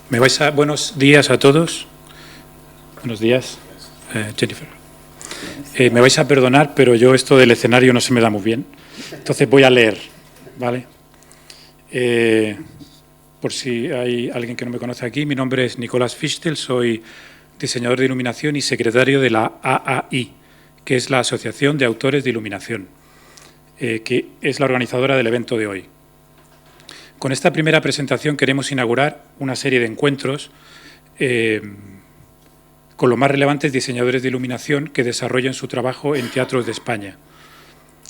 Buenos días a todos. Buenos días, Jennifer. Me vais a perdonar, pero yo esto del escenario no se me da muy bien. Entonces voy a leer, ¿vale? Por si hay alguien que no me conoce aquí, mi nombre es Nicolás Fichtel, soy diseñador de iluminación y secretario de la AAI, que es la Asociación de Autores de Iluminación, que es la organizadora del evento de hoy. Con esta primera presentación queremos inaugurar una serie de encuentros con los más relevantes diseñadores de iluminación que desarrollen su trabajo en teatros de España.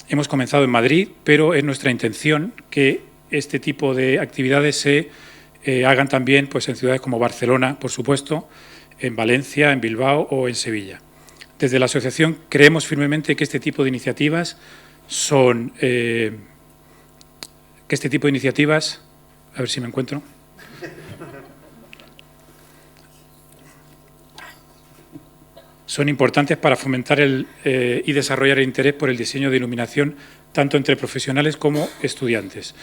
Hemos comenzado en Madrid, pero es nuestra intención que este tipo de actividades se hagan también pues, en ciudades como Barcelona, por supuesto, en Valencia, en Bilbao o en Sevilla. Desde la asociación creemos firmemente que este tipo de iniciativas son... a ver si me encuentro. Son importantes para fomentar y desarrollar el interés por el diseño de iluminación tanto entre profesionales como estudiantes.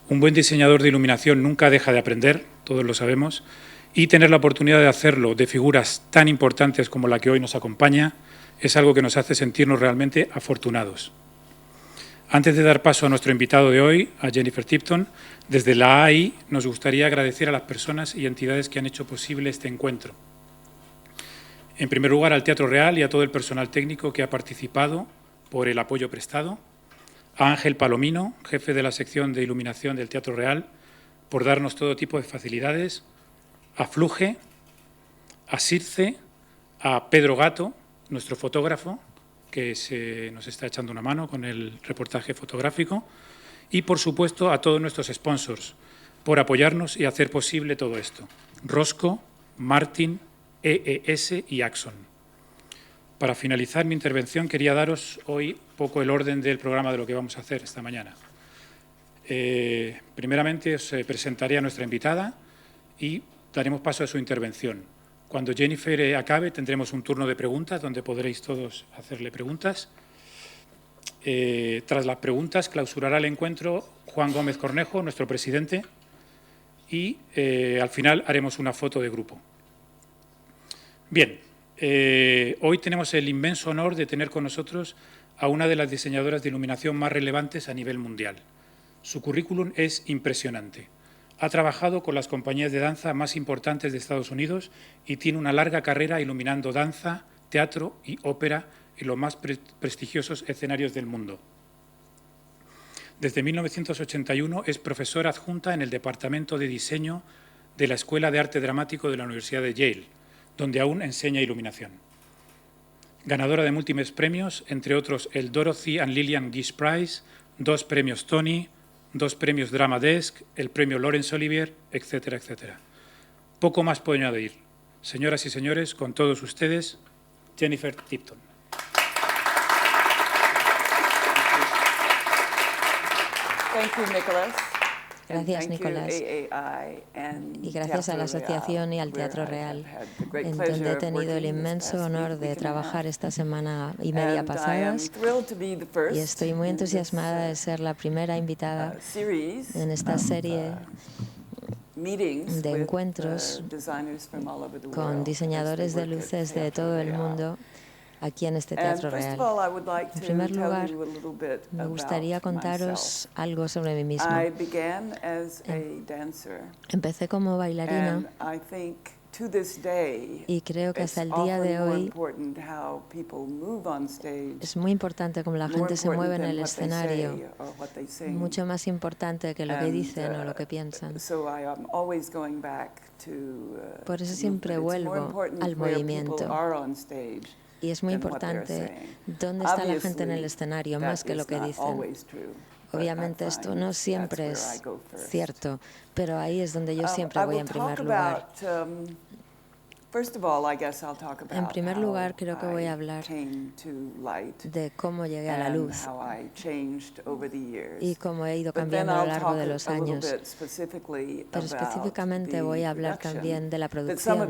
Un buen diseñador de iluminación nunca deja de aprender, todos lo sabemos, y tener la oportunidad de hacerlo de figuras tan importantes como la que hoy nos acompaña es algo que nos hace sentirnos realmente afortunados. Antes de dar paso a nuestro invitado de hoy, a Jennifer Tipton, desde la AI nos gustaría agradecer a las personas y entidades que han hecho posible este encuentro. En primer lugar, al Teatro Real y a todo el personal técnico que ha participado por el apoyo prestado, a Ángel Palomino, jefe de la sección de iluminación del Teatro Real, por darnos todo tipo de facilidades, a Fluje, a Circe, a Pedro Gato, nuestro fotógrafo, que nos está echando una mano con el reportaje fotográfico, y, por supuesto, a todos nuestros sponsors por apoyarnos y hacer posible todo esto. Rosco, Martin, EES y Axon. Para finalizar mi intervención, quería daros hoy un poco el orden del programa de lo que vamos a hacer esta mañana. Primeramente, os presentaré a nuestra invitada y daremos paso a su intervención. Cuando Jennifer acabe, tendremos un turno de preguntas donde podréis todos hacerle preguntas. Tras las preguntas, clausurará el encuentro Juan Gómez Cornejo, nuestro presidente, y al final haremos una foto de grupo. Bien, hoy tenemos el inmenso honor de tener con nosotros a una de las diseñadoras de iluminación más relevantes a nivel mundial. Su currículum es impresionante. Ha trabajado con las compañías de danza más importantes de Estados Unidos y tiene una larga carrera iluminando danza, teatro y ópera en los más prestigiosos escenarios del mundo. Desde 1981 es profesora adjunta en el Departamento de Diseño de la Escuela de Arte Dramático de la Universidad de Yale, donde aún enseña iluminación. Ganadora de múltiples premios, entre otros el Dorothy and Lillian Gish Prize, 2 premios Tony, 2 premios Drama Desk, el premio Laurence Olivier, etcétera, etcétera. Poco más puedo añadir. Señoras y señores, con todos ustedes, Jennifer Tipton. Thank you, Nicholas. Gracias, Nicolás. Y gracias a la Asociación y al Teatro Real, en donde he tenido el inmenso honor de trabajar esta semana y media pasadas. Y estoy muy entusiasmada de ser la primera invitada en esta serie de encuentros con diseñadores de luces de todo el mundo aquí en este Teatro Real. En primer lugar, me gustaría contaros algo sobre mí misma. Empecé como bailarina y creo que hasta el día de hoy es muy importante cómo la gente se mueve en el escenario, mucho más importante que lo que dicen o lo que piensan. Por eso siempre vuelvo al movimiento. Y es muy importante dónde está la gente en el escenario, más que lo que dicen. Obviamente esto no siempre es cierto, pero ahí es donde yo siempre voy en primer lugar. En primer lugar, creo que voy a hablar de cómo llegué a la luz y cómo he ido cambiando a lo largo de los años. Pero específicamente voy a hablar también de la producción.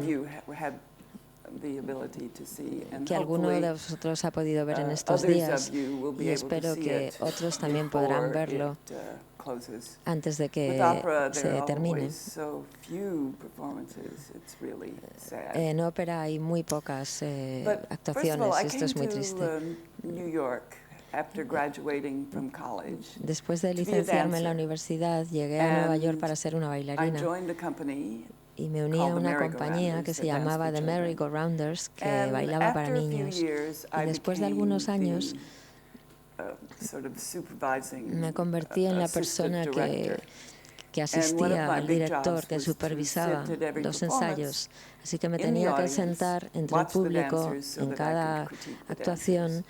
que alguno de vosotros ha podido ver en estos días, y espero que otros también podrán verlo antes de que se termine. En ópera hay muy pocas actuaciones, y esto es muy triste. Después de licenciarme en la universidad, llegué a Nueva York para ser una bailarina y me uní a una compañía que se llamaba The Merry-Go-Rounders, que bailaba para niños. Y después de algunos años me convertí en la persona que asistía al director, que supervisaba los ensayos. Así que me tenía que sentar entre el público en cada actuación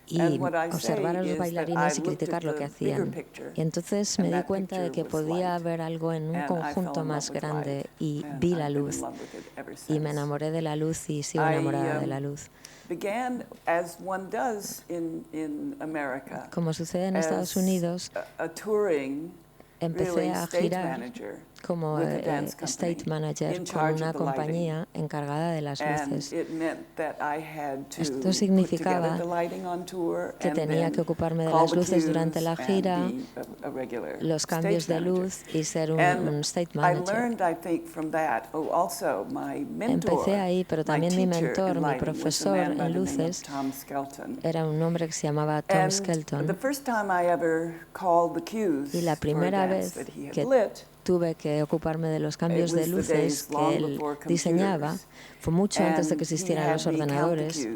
y observar a los bailarines y criticar lo que hacían. Y entonces me di cuenta de que podía ver algo en un conjunto más grande y vi la luz. Y me enamoré de la luz y sigo enamorada de la luz. Como sucede en Estados Unidos, empecé a girar como state manager con una compañía encargada de las luces. Esto significaba que tenía que ocuparme de las luces durante la gira, los cambios de luz y ser un state manager. Empecé ahí, pero también mi mentor, mi profesor en luces, era un hombre que se llamaba Tom Skelton. Y la primera vez que tuve que ocuparme de los cambios de luces que él diseñaba fue mucho antes de que existieran los ordenadores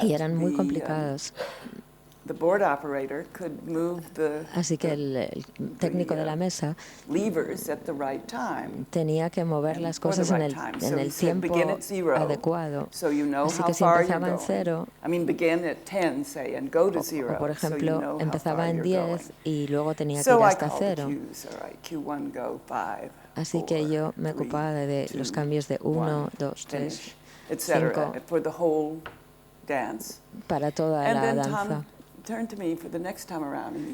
y eran muy complicados. Así que el técnico de la mesa tenía que mover las cosas en el tiempo adecuado. Así que si empezaba en 0, o por ejemplo, empezaba en 10 y luego tenía que ir hasta 0. Así que yo me ocupaba de los cambios de 1, 2, 3, 5 para toda la danza.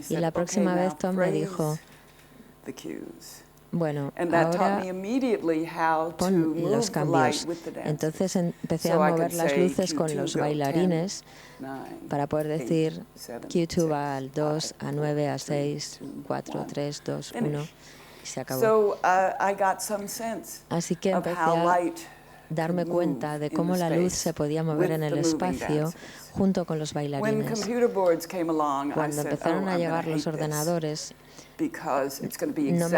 Y la próxima vez Tom me dijo, bueno, ahora pon los cambios. Entonces empecé a mover las luces con los bailarines para poder decir Q2 va al 2, a 9, a 6, 4, 3, 2, 1 y se acabó. Así que empecé a darme cuenta de cómo la luz se podía mover en el espacio junto con los bailarines. Cuando empezaron a llegar los ordenadores, no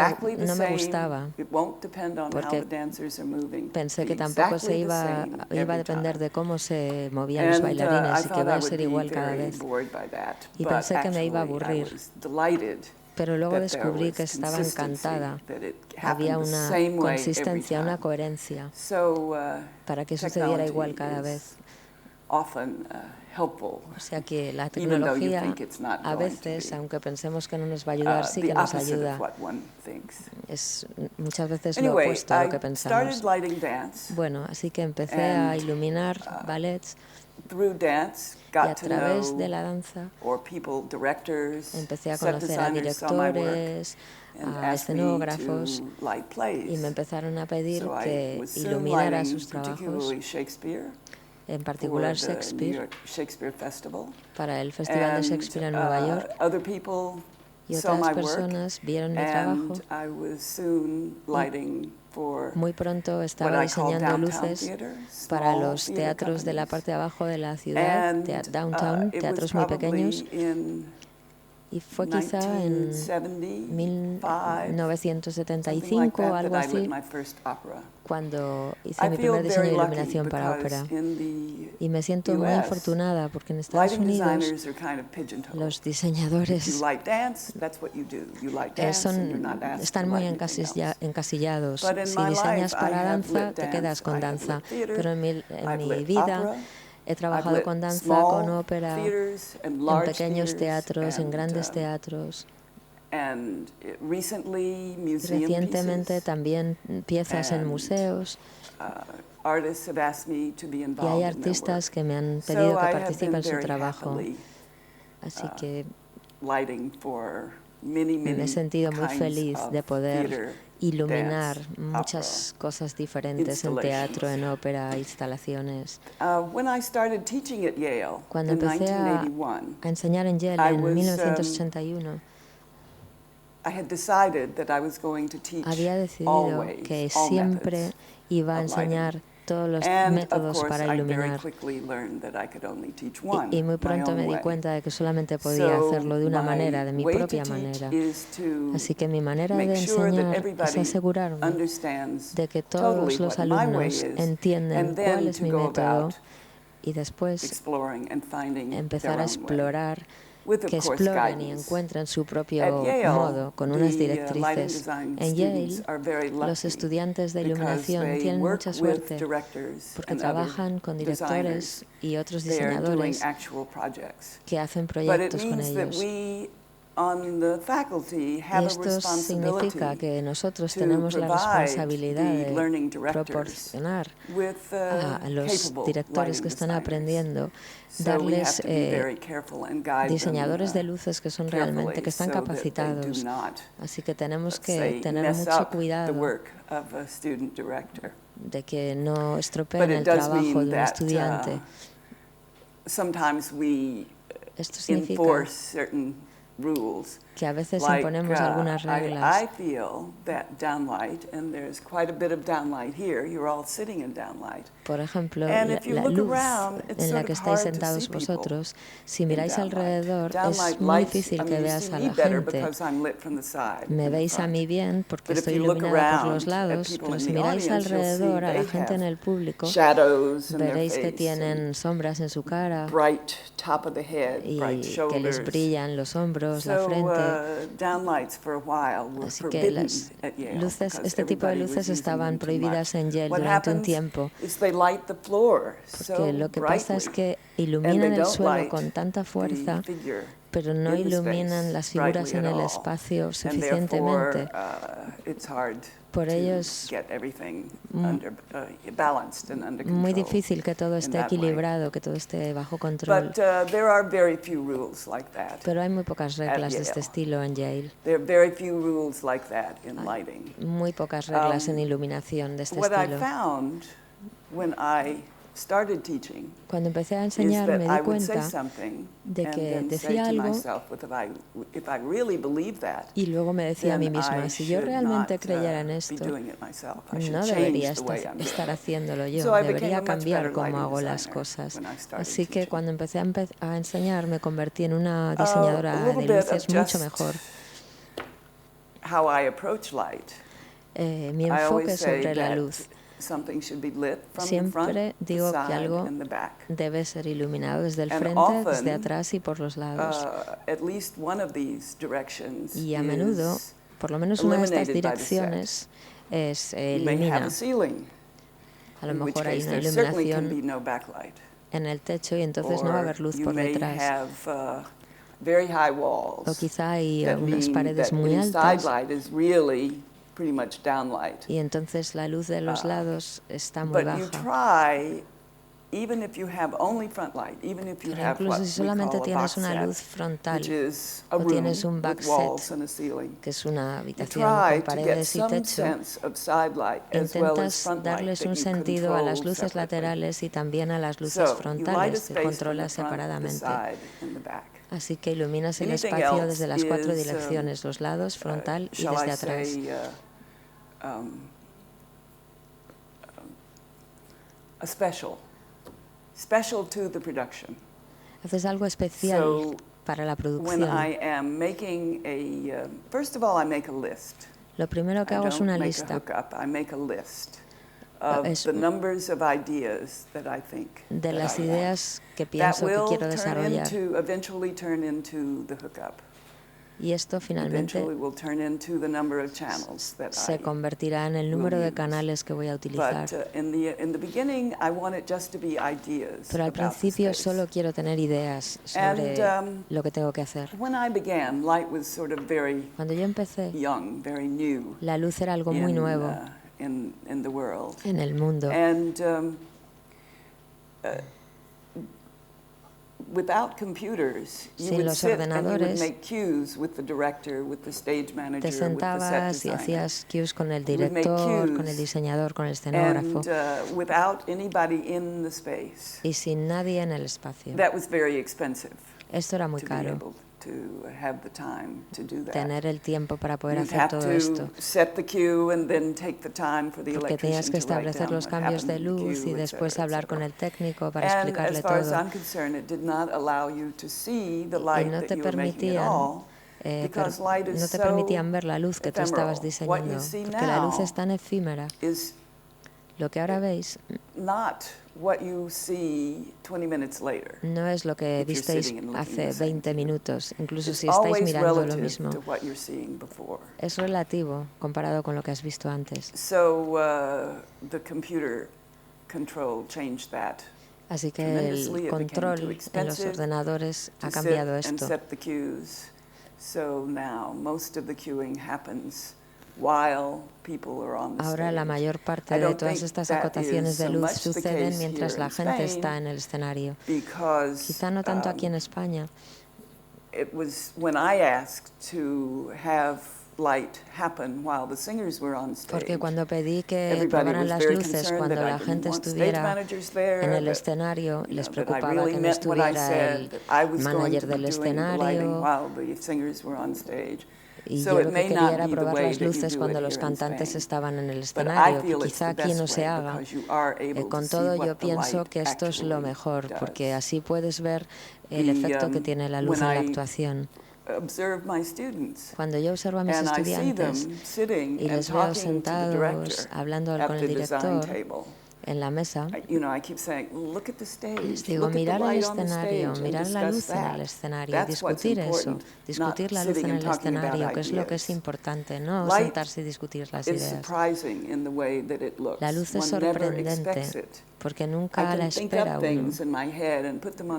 me gustaba, porque pensé que tampoco iba a depender de cómo se movían los bailarines y que iba a ser igual cada vez. Y pensé que me iba a aburrir. Pero luego descubrí que estaba encantada. Había una consistencia, una coherencia para que sucediera igual cada vez. O sea que la tecnología a veces, aunque pensemos que no nos va a ayudar, sí que nos ayuda. Es muchas veces lo opuesto a lo que pensamos. Bueno, así que empecé a iluminar ballets. Y a través de la danza empecé a conocer a directores, a escenógrafos, y me empezaron a pedir que iluminara sus trabajos, en particular Shakespeare, para el Festival de Shakespeare en Nueva York. Y otras personas vieron mi trabajo. Muy pronto estaba diseñando luces para los teatros de la parte de abajo de la ciudad, downtown, teatros muy pequeños. Y fue quizá en 1975 o algo así, cuando hice mi primer diseño de iluminación para ópera. Y me siento muy afortunada porque en Estados Unidos los diseñadores están muy encasillados. Si diseñas para danza, te quedas con danza. Pero en mi vida he trabajado con danza, con ópera, en pequeños teatros, en grandes teatros. Recientemente también piezas en museos. Y hay artistas que me han pedido que participe en su trabajo. Así que me he sentido muy feliz de poder iluminar muchas cosas diferentes en teatro, en ópera, instalaciones. Cuando empecé a enseñar en Yale en 1981, había decidido que siempre iba a enseñar todos los métodos para iluminar. Y muy pronto me di cuenta de que solamente podía hacerlo de una manera, de mi propia manera. Así que mi manera de enseñar es asegurarme de que todos los alumnos entienden cuál es mi método y después empezar a explorar, que exploren y encuentren su propio modo con unas directrices. En Yale, los estudiantes de iluminación tienen mucha suerte porque trabajan con directores y otros diseñadores que hacen proyectos con ellos. Y esto significa que nosotros tenemos la responsabilidad de proporcionar a los directores que están aprendiendo, darles diseñadores de luces que son realmente, que están capacitados. Así que tenemos que tener mucho cuidado de que no estropeen el trabajo de un estudiante. Esto significa que a veces imponemos algunas reglas. Por ejemplo, la luz en la que estáis sentados vosotros, si miráis alrededor, es muy difícil que veas a la gente. Me veis a mí bien porque estoy iluminada por los lados, pero si miráis alrededor a la gente en el público, veréis que tienen sombras en su cara y que les brillan los hombros, la frente. Así que las luces, este tipo de luces estaban prohibidas en Yale durante un tiempo, porque lo que pasa es que iluminan el suelo con tanta fuerza, pero no iluminan las figuras en el espacio suficientemente. Por ello es muy difícil que todo esté equilibrado, que todo esté bajo control. Pero hay muy pocas reglas de este estilo en Yale. Muy pocas reglas en iluminación de este estilo. Cuando empecé a enseñar me di cuenta de que decía algo y luego me decía a mí misma, si yo realmente creyera en esto, no debería estar haciéndolo yo, debería cambiar cómo hago las cosas. Así que cuando empecé a enseñar me convertí en una diseñadora de luces mucho mejor. Mi enfoque sobre la luz. Siempre digo que algo debe ser iluminado desde el frente, desde atrás y por los lados. Y a menudo, por lo menos una de estas direcciones es ilumina. A lo mejor hay una iluminación en el techo y entonces no va a haber luz por detrás. O quizá hay unas paredes muy altas. Y entonces la luz de los lados está muy baja. Pero incluso si solamente tienes una luz frontal o tienes un backset, que es una habitación con paredes y techo, intentas darles un sentido a las luces laterales y también a las luces frontales que controlas separadamente. Así que iluminas el espacio desde las 4 direcciones, los lados, frontal y desde atrás. Special to the production. Haces algo especial para la producción. Lo primero que hago es una lista. De las ideas que pienso que quiero desarrollar. Y esto finalmente se convertirá en el número de canales que voy a utilizar. Pero al principio solo quiero tener ideas sobre lo que tengo que hacer. Cuando yo empecé, la luz era algo muy nuevo en el mundo. Sin los ordenadores, te sentabas y hacías cues con el director, con el diseñador, con el escenógrafo, y sin nadie en el espacio. Esto era muy caro, tener el tiempo para poder hacer todo esto, porque tenías que establecer los cambios de luz y después hablar con el técnico para explicarle todo. Y no te permitían ver la luz que tú estabas diseñando, porque la luz es tan efímera. Lo que ahora veis no es lo que visteis hace 20 minutos, incluso si estáis mirando lo mismo. Es relativo comparado con lo que has visto antes. Así que el control en los ordenadores ha cambiado esto. Ahora la mayor parte de todas estas acotaciones de luz suceden mientras la gente está en el escenario. Quizá no tanto aquí en España. Porque cuando pedí que probaran las luces cuando la gente estuviera en el escenario, les preocupaba que no estuviera el manager del escenario. Y yo lo que quería era probar las luces cuando los cantantes estaban en el escenario, que quizá aquí no se haga. Con todo, yo pienso que esto es lo mejor, porque así puedes ver el efecto que tiene la luz en la actuación. Cuando yo observo a mis estudiantes y les veo sentados hablando con el director en la mesa, les digo, mirar el escenario, mirar la luz en el escenario, discutir eso, discutir la luz en el escenario, que es lo que es importante, no sentarse y discutir las ideas. La luz es sorprendente, porque nunca la espera uno.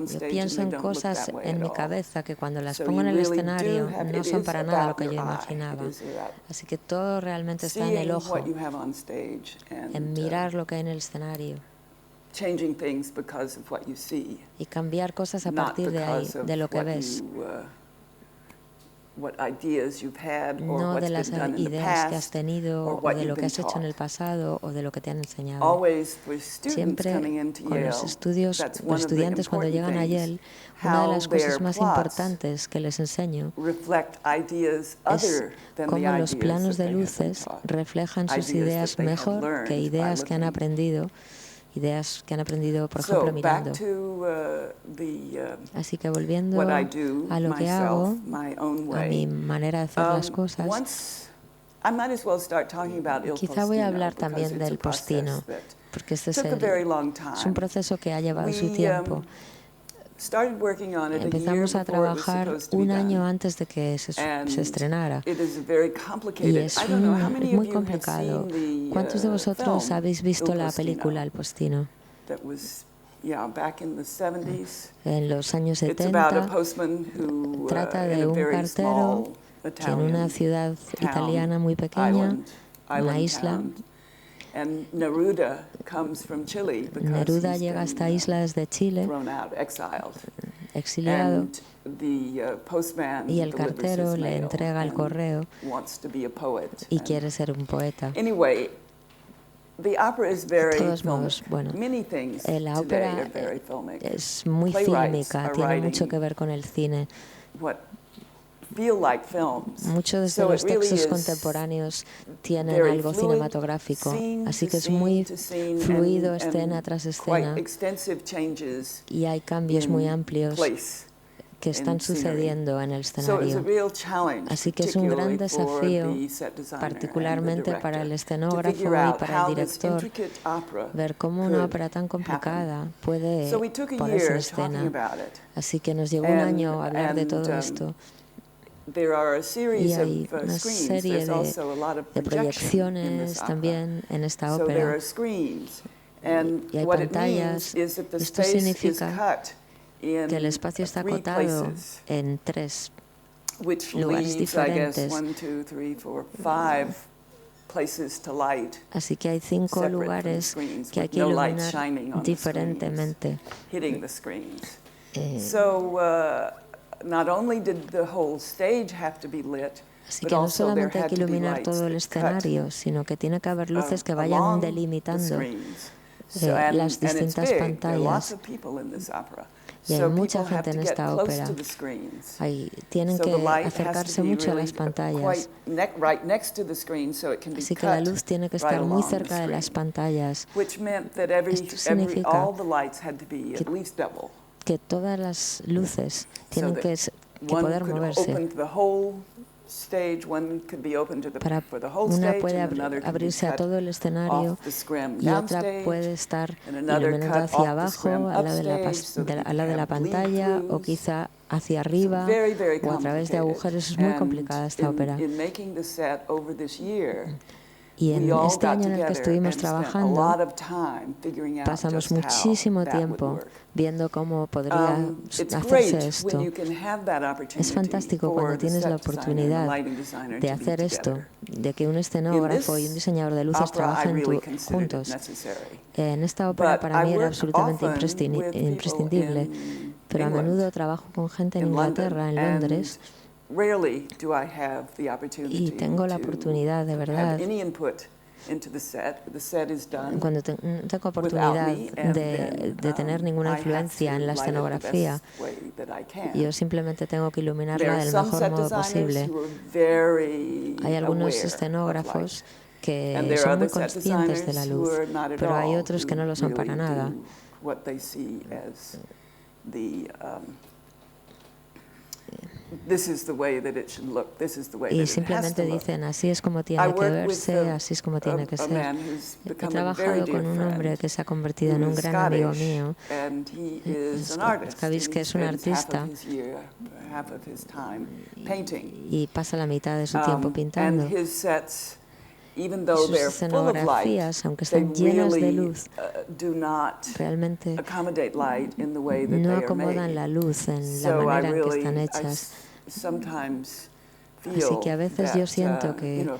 Yo pienso en cosas en mi cabeza que cuando las pongo en el escenario no son para nada lo que yo imaginaba. Así que todo realmente está en el ojo, en mirar lo que hay en el escenario y cambiar cosas a partir de ahí, de lo que ves. No de las ideas que has tenido o de lo que has hecho en el pasado o de lo que te han enseñado. Siempre con los estudiantes cuando llegan a Yale, una de las cosas más importantes que les enseño es cómo los planos de luces reflejan sus ideas mejor que ideas que han aprendido. Por ejemplo, mirando. Así que volviendo a lo que hago, a mi manera de hacer las cosas, quizá voy a hablar también del postino, porque este es un proceso que ha llevado su tiempo. Empezamos a trabajar un año antes de que se estrenara y es muy complicado. ¿Cuántos de vosotros habéis visto la película Il Postino? En los años 70 trata de un cartero que en una ciudad italiana muy pequeña, una isla, Neruda llega a esta isla desde Chile, exiliado, y el cartero le entrega el correo y quiere ser un poeta. De todos modos, bueno, la ópera es muy fílmica, tiene mucho que ver con el cine. Muchos de los textos contemporáneos tienen algo cinematográfico, así que es muy fluido escena tras escena y hay cambios muy amplios que están sucediendo en el escenario. Así que es un gran desafío, particularmente para el escenógrafo y para el director, ver cómo una ópera tan complicada puede ponerse en escena. Así que nos llevó un año hablar de todo esto. Y hay una serie de proyecciones también en esta ópera. Y hay pantallas. Esto significa que el espacio está acotado en 3 lugares diferentes. Así que hay 5 lugares que hay que iluminar diferentemente. Así que no solamente hay que iluminar todo el escenario, sino que tiene que haber luces que vayan delimitando las distintas pantallas. Y hay mucha gente en esta ópera. Tienen que acercarse mucho a las pantallas. Así que la luz tiene que estar muy cerca de las pantallas. Esto significa que todas las luces tienen que poder moverse. Una puede abrirse a todo el escenario y otra puede estar iluminando hacia abajo, al lado de la pantalla, o quizá hacia arriba o a través de agujeros. Es muy complicada esta ópera. Y en este año en el que estuvimos trabajando, pasamos muchísimo tiempo viendo cómo podría hacerse esto. Es fantástico cuando tienes la oportunidad de hacer esto, de que un escenógrafo y un diseñador de luces trabajen juntos. En esta ópera para mí era absolutamente imprescindible, pero a menudo trabajo con gente en Inglaterra, en Londres, y tengo la oportunidad, de verdad, cuando tengo oportunidad de tener ninguna influencia en la escenografía, yo simplemente tengo que iluminarla del mejor modo posible. Hay algunos escenógrafos que son muy conscientes de la luz, pero hay otros que no lo son para nada. Y simplemente dicen, así es como tiene que verse, así es como tiene que ser. He trabajado con un hombre que se ha convertido en un gran amigo mío. Sabéis que es un artista y pasa la mitad de su tiempo pintando. Y sus escenografías, aunque están llenas de luz, realmente no acomodan la luz en la manera en que están hechas. Así que a veces yo siento que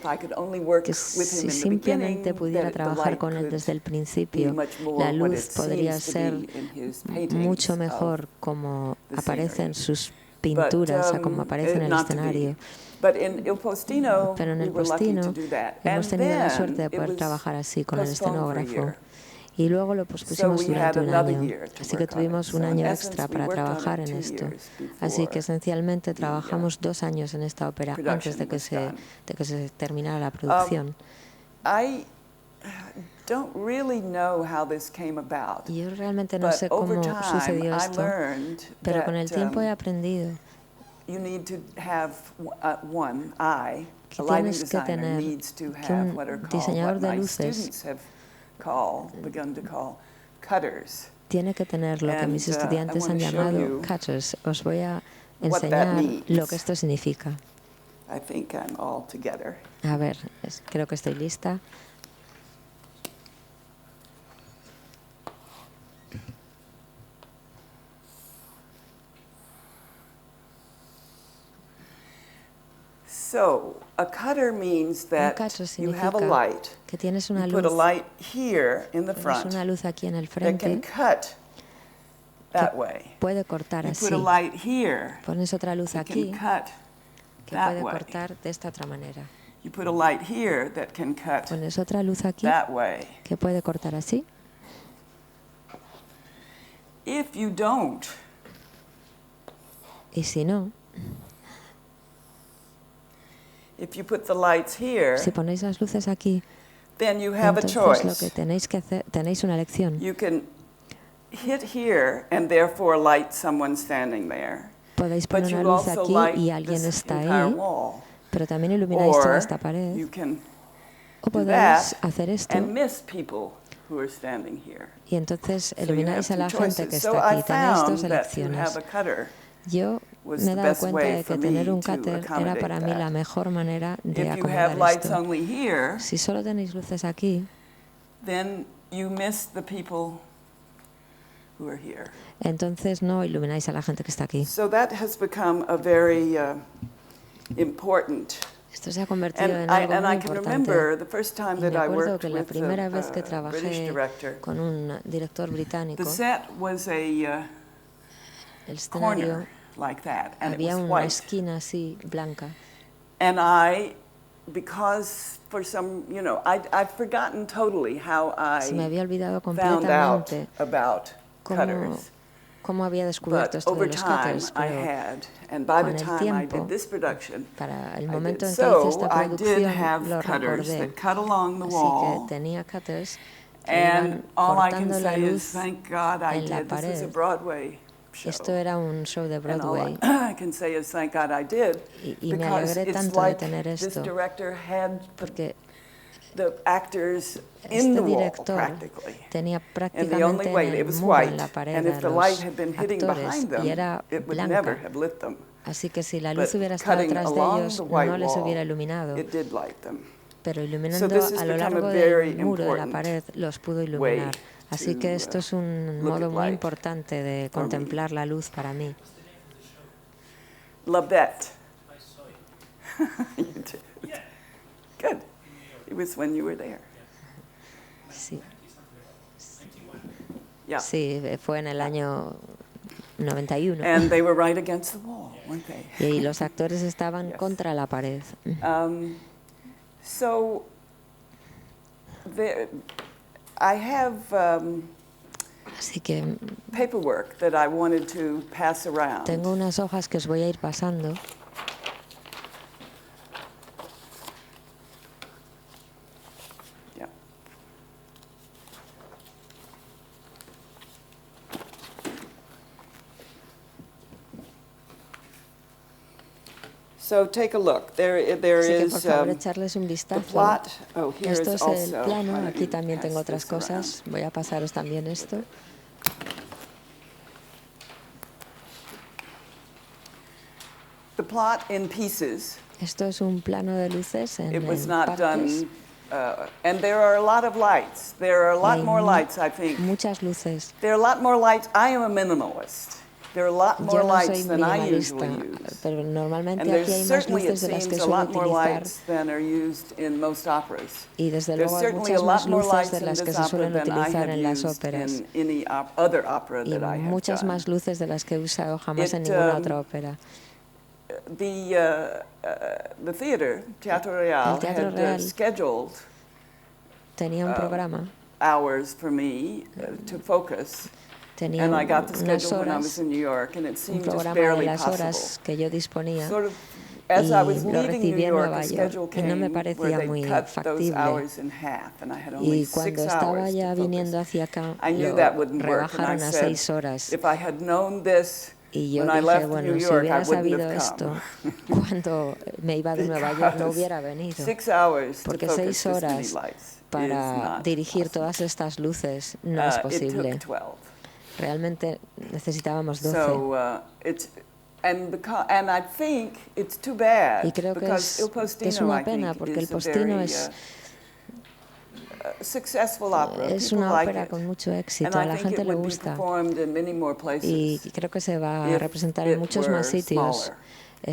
si simplemente pudiera trabajar con él desde el principio, la luz podría ser mucho mejor como aparece en sus pinturas, a como aparece en el escenario. Pero en Il Postino hemos tenido la suerte de poder trabajar así con el escenógrafo. Y luego lo pospusimos durante un año. Así que tuvimos un año extra para trabajar en esto. Así que esencialmente trabajamos 2 años en esta ópera antes de que se terminara la producción. Y yo realmente no sé cómo sucedió esto, pero con el tiempo he aprendido que tienes que tener, que un diseñador de luces tiene que tener lo que mis estudiantes han llamado cutters. Os voy a enseñar lo que esto significa. A ver, creo que estoy lista. So, a cutter means that you have a light. Que tienes una luz. You put a light here in the front. Tienes una luz aquí en el That frente. can cut that way. Puede cortar You así. put a light here. Pones otra luz That aquí can cut que that puede way. cortar de esta otra manera. You put a light here that can cut Pones otra luz aquí that way. que puede cortar así. If you don't, Y si no, if you put the lights here, si ponéis las luces aquí, then you have a entonces lo que choice. tenéis que hacer, tenéis una elección. You can hit here and therefore light someone standing there. Podéis But poner una you luz also aquí light y alguien this está entire ahí, wall. pero también ilumináis toda esta Or pared. you can O do podéis that hacer esto and miss people who are standing here. y entonces So you ilumináis a have la two gente que choices. So está I aquí. Tenéis found dos that to elecciones. have a cutter Yo was me he the dado best cuenta way de for que me tener un to cutter era accommodate para mí la that. mejor manera de If you have acomodar lights esto. only here, Si solo tenéis luces aquí, then you miss the people who are here. entonces no ilumináis a la gente que está aquí. So that has become a very important. Esto se ha convertido en And algo muy I can remember importante. the first time Y me that I acuerdo worked que la with primera vez que a British trabajé director, con un director británico, the set was a el escenario corner like that, and it había was una white. esquina así blanca. And I, because for some, you know, I've forgotten totally how Se me I había olvidado found out completamente about cutters. cómo había descubierto But esto de over los time, cutters, I pero had, and by the con el time I tiempo, did this production, para el I momento did. en que hice So esta I did producción have lo cutters recordé. that cut along the Así que wall, tenía cutters que and iban all I can cortando la say is, luz thank God I en la did. This was a pared. Broadway show. Esto era un show de And all Broadway I can say is, thank God I did, y me because alegré it's tanto de like tener this esto, director had porque the actors in este the wall director practically. tenía And the only prácticamente way, en it el was muro, en white, la pared, and a if the light los had been hitting actores, behind y them, era it would never blanca. have lit them. Así que si la luz But hubiera estado cutting detrás de along ellos, the white no les hubiera wall, iluminado. it did light them. Pero So iluminando this has a lo become a largo very del muro de la important pared los pudo way iluminar. Así to que esto es un look modo at muy light importante de for me. contemplar la luz para mí. La Bête. You did. Good. It was when you were there. Sí, Yeah. sí, fue en el año 91. And they were right against the wall, weren't they? Y los actores estaban Yes. contra la pared. So I have Así que paperwork that I wanted to pass around. tengo unas hojas que os voy a ir pasando. Yeah. So take a look. There Así que por is favor echarles un the vistazo. plot. Oh, here Esto is es el also. plano. why don't Aquí you también tengo pass otras this around? cosas. Voy a pasaros también esto. The plot in pieces. Esto es un plano de luces en It was partes. not done, and there are a lot of lights. There are a lot Hay more lights, I think. muchas luces. There are a lot more lights. I am a minimalist. There are a lot more Yo no soy lights than I minimalista, usually use. pero normalmente And aquí there's hay más certainly, it luces de las que seems, a suelo lot more utilizar lights than are used in most operas. y desde There's luego hay certainly a muchas más lot more luces lights de in las que this se opera suelen than I utilizar have en las used óperas in any other opera y that I have muchas done. más luces de las que he usado jamás en It, ninguna otra ópera. The theater, Teatro Real, El Teatro had Real scheduled tenía un programa, hours for me to focus. tenía And I got the unas schedule when I was horas, in New York, and it un seemed just programa de barely las possible. horas que yo disponía Sort of, y as I was lo leaving New recibí en York, Nueva a schedule York y no me came where parecía they muy cut those factible. hours in half, and I had only Y cuando 6 estaba hours ya to viniendo focus. hacia acá, I knew lo that wouldn't work, and I rebajaron a said, 6 horas. if I had known this Y yo when I dije, left bueno, New si York, I hubiera wouldn't sabido have esto come. cuando me iba de Nueva York, no hubiera venido. 6 hours to Porque focus 6 this many horas lights is para not dirigir possible. todas estas luces no es It posible. took 12. Realmente necesitábamos 12. So it's and I think it's too bad Y creo que because Il es Postino, una I pena think, porque El is a Postino very es successful opera. Es People una like ópera it. con mucho éxito, And a I la think gente it le would be gusta performed in many more places y creo que se va a if representar en it muchos were más sitios. smaller.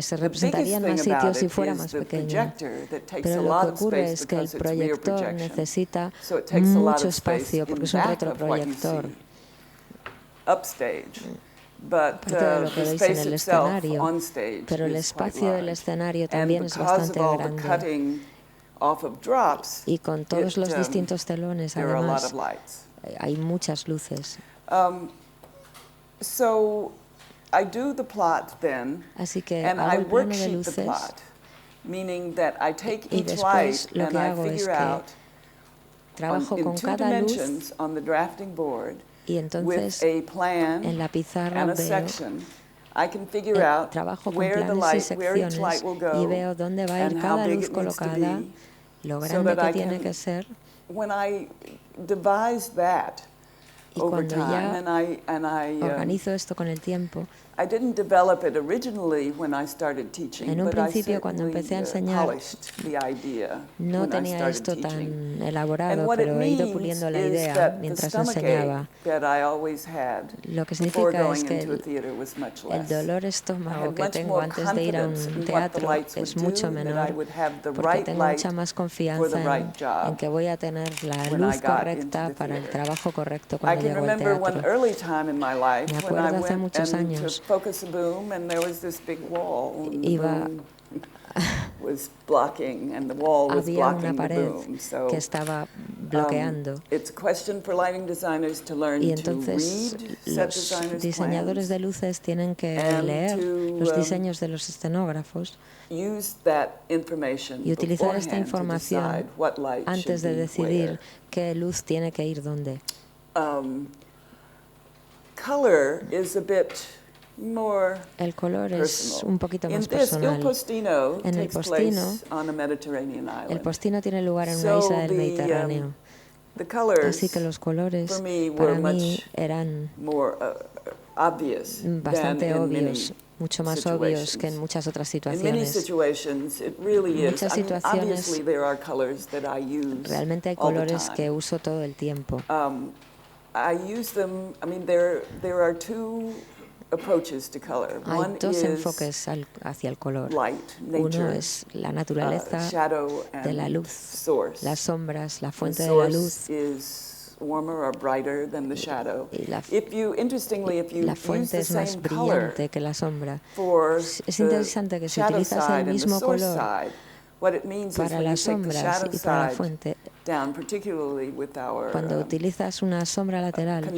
Se The representaría en biggest más thing about sitios si it fuera is más the pequeño. projector that takes a Pero lo lot que of ocurre space es que el because it's rear proyector projection. necesita So it takes a lot mucho of space espacio porque in es un back of what you retroproyector. see upstage. But Aparte de lo que the veis en space el itself escenario, on stage pero el is quite espacio del large. escenario And también es because bastante of all the grande. cutting off of drops, Y con todos los distintos telones, there are a lot además, of lights. hay muchas luces. So I do the plot then, Así que and hago I el plano de worksheet the luces plot, meaning that I take y each light después lo and que I hago es figure que out trabajo in con 2 cada luz dimensions on the drafting board y with entonces a plan en la pizarra and a veo, section. I can figure out trabajo con where the planes y light, where each light secciones will y go, veo dónde va a ir and how cada big luz it needs to colocada, be, lo so grande that que I tiene can, que ser. when I devised that Y over cuando time, ya and I organizo esto con el tiempo, I didn't develop it originally when I started teaching, en un but I principio cuando certainly empecé a enseñar polished the idea no when I tenía started esto teaching. tan And elaborado, what it pero he ido means puliendo la is idea that the mientras stomachache enseñaba. that I always had Lo que before significa es going que into a theater was much el less. dolor I estómago had que much tengo more antes de ir a confidence un in what the teatro lights es would mucho do, that I menor would have the porque right tengo mucha light más for the confianza right en job que voy a tener la when I luz got into correcta the para el theater. trabajo correcto I cuando can llego al remember one teatro. early time in my life Me when I acuerdo hace went muchos and años iba había una pared que estaba bloqueando. Y entonces los diseñadores de luces tienen que leer los diseños de los escenógrafos y utilizar esta información antes de decidir qué luz tiene que ir dónde. El color es un poquito más personal. En El Postino, El Postino tiene lugar en una isla del Mediterráneo. Así que los colores para mí eran bastante obvios, mucho más obvios que en muchas otras situaciones. En muchas situaciones realmente hay colores que uso todo el tiempo. Hay dos enfoques hacia el color. Uno es la naturaleza de la luz, las sombras, la fuente de la luz. Y la fuente es más brillante que la sombra. Es interesante que si utilizas el mismo color para las sombras y para la fuente, cuando utilizas una sombra lateral,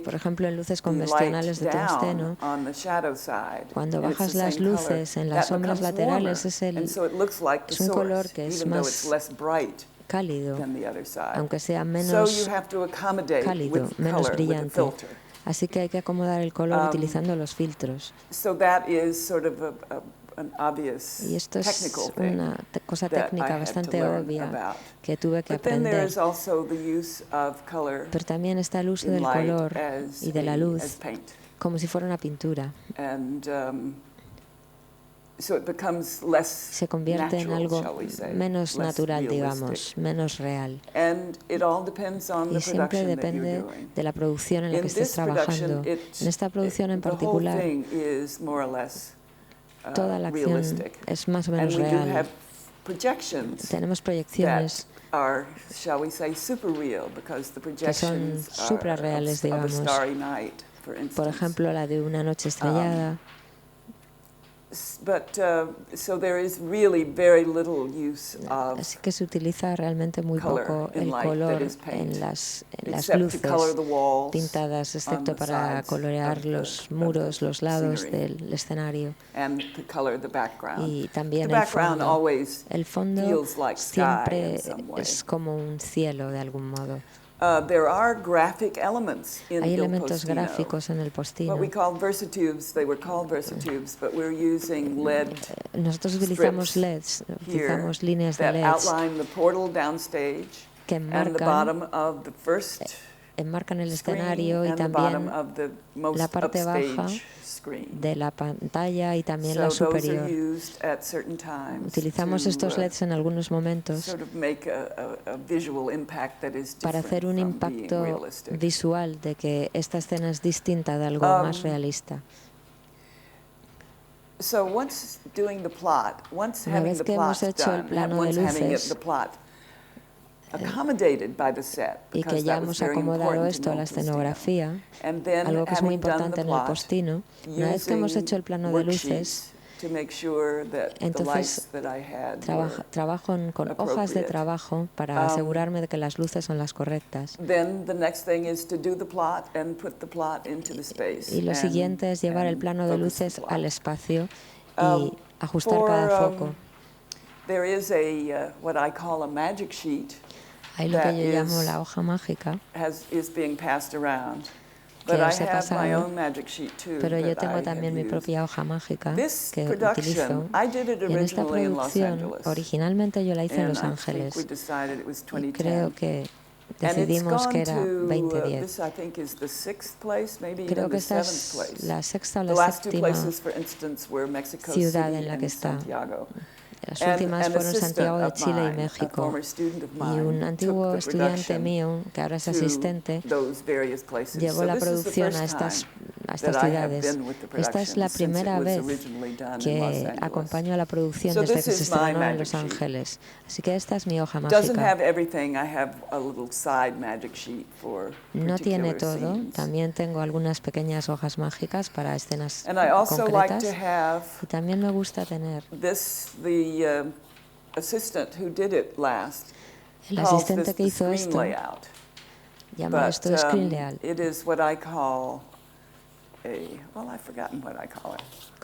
por ejemplo en luces convencionales de tungsteno, cuando bajas las luces en las sombras laterales es un color que es más cálido, aunque sea menos cálido, menos brillante. Así que hay que acomodar el color utilizando los filtros. Y esto es una cosa técnica bastante obvia que tuve que aprender. Pero también está el uso del color y de la luz como si fuera una pintura. Se convierte en algo menos natural, digamos, menos real. Y siempre depende de la producción en la que estés trabajando. En esta producción en particular, toda la acción es más o menos real. Tenemos proyecciones que son suprarreales, digamos. Por ejemplo, la de una noche estrellada. Así que se utiliza realmente muy poco el color en las luces pintadas, excepto para colorear los muros, los lados del escenario. Y también el fondo. El fondo siempre es como un cielo de algún modo. Hay elementos gráficos en El Postino. Nosotros utilizamos LEDs, utilizamos líneas de LEDs que enmarcan el escenario y también la parte baja de la pantalla y también la superior. Utilizamos estos LEDs en algunos momentos para hacer un impacto visual de que esta escena es distinta de algo más realista. Una vez que hemos hecho el plano de luces y que ya hemos acomodado esto a la escenografía, algo que es muy importante en El Postino, una vez que hemos hecho el plano de luces, entonces trabajo con hojas de trabajo para asegurarme de que las luces son las correctas. Y lo siguiente es llevar el plano de luces al espacio y ajustar cada foco. Hay lo que yo llamo la hoja mágica, que os he pasado, pero yo tengo también mi propia hoja mágica que utilizo. Y en esta producción, originalmente yo la hice en Los Ángeles, y creo que decidimos que era 2010. Creo que esta es la sexta o la séptima ciudad en la que está. Las últimas fueron Santiago de Chile y México. Y un antiguo estudiante mío, que ahora es asistente, llevó la producción a estas ciudades. Esta es la primera vez que acompaño a la producción desde que se estrenó en Los Ángeles. Así que esta es mi hoja mágica. No tiene todo, también tengo algunas pequeñas hojas mágicas para escenas concretas. Y también me gusta tener el asistente que hizo esto llama esto screen layout.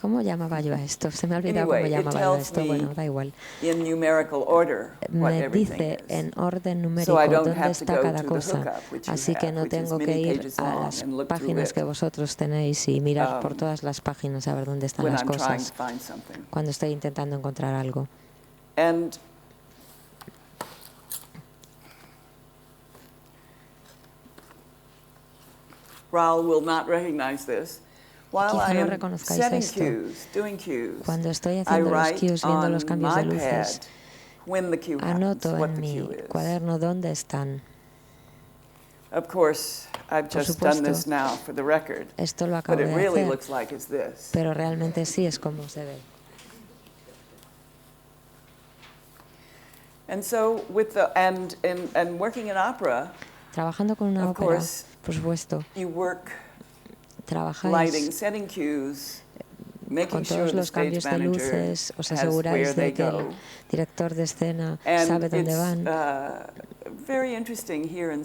¿Cómo llamaba yo a esto? Se me ha olvidado cómo llamaba yo a esto. Bueno, da igual. Me dice en orden numérico dónde está cada cosa. Así que no tengo que ir a las páginas que vosotros tenéis y mirar por todas las páginas a ver dónde están las cosas cuando estoy intentando encontrar algo. Quizá no reconozcáis esto. Cuando estoy haciendo los cues, viendo los cambios de luces, anoto en mi cuaderno dónde están. Por supuesto, esto lo acabo de hacer, pero realmente sí es como se ve. Trabajando con una ópera, por supuesto, trabajáis con todos los cambios de luces, os aseguráis de que el director de escena sabe dónde van.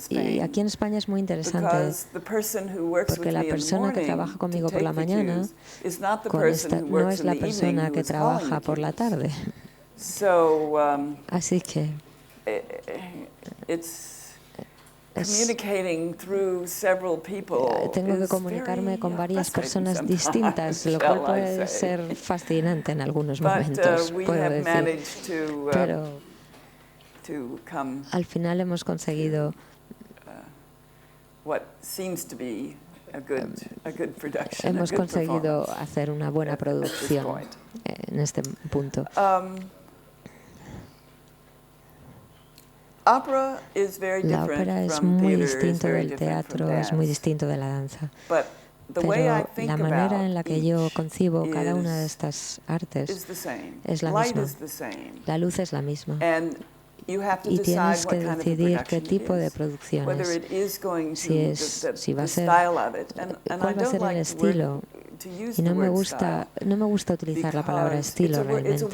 Y aquí en España es muy interesante porque la persona que trabaja conmigo por la mañana no es la persona que trabaja por la tarde. Así que tengo que comunicarme con varias personas distintas, lo cual puede ser fascinante en algunos momentos, puedo decir. Pero al final hemos conseguido hacer una buena producción en este punto. La ópera es muy distinto del teatro, es muy distinto de la danza. Pero la manera en la que yo concibo cada una de estas artes es la misma. La luz es la misma. Y tienes que decidir qué tipo de producción es. Si va a ser, cuál va a ser el estilo. Y no me gusta utilizar la palabra estilo realmente,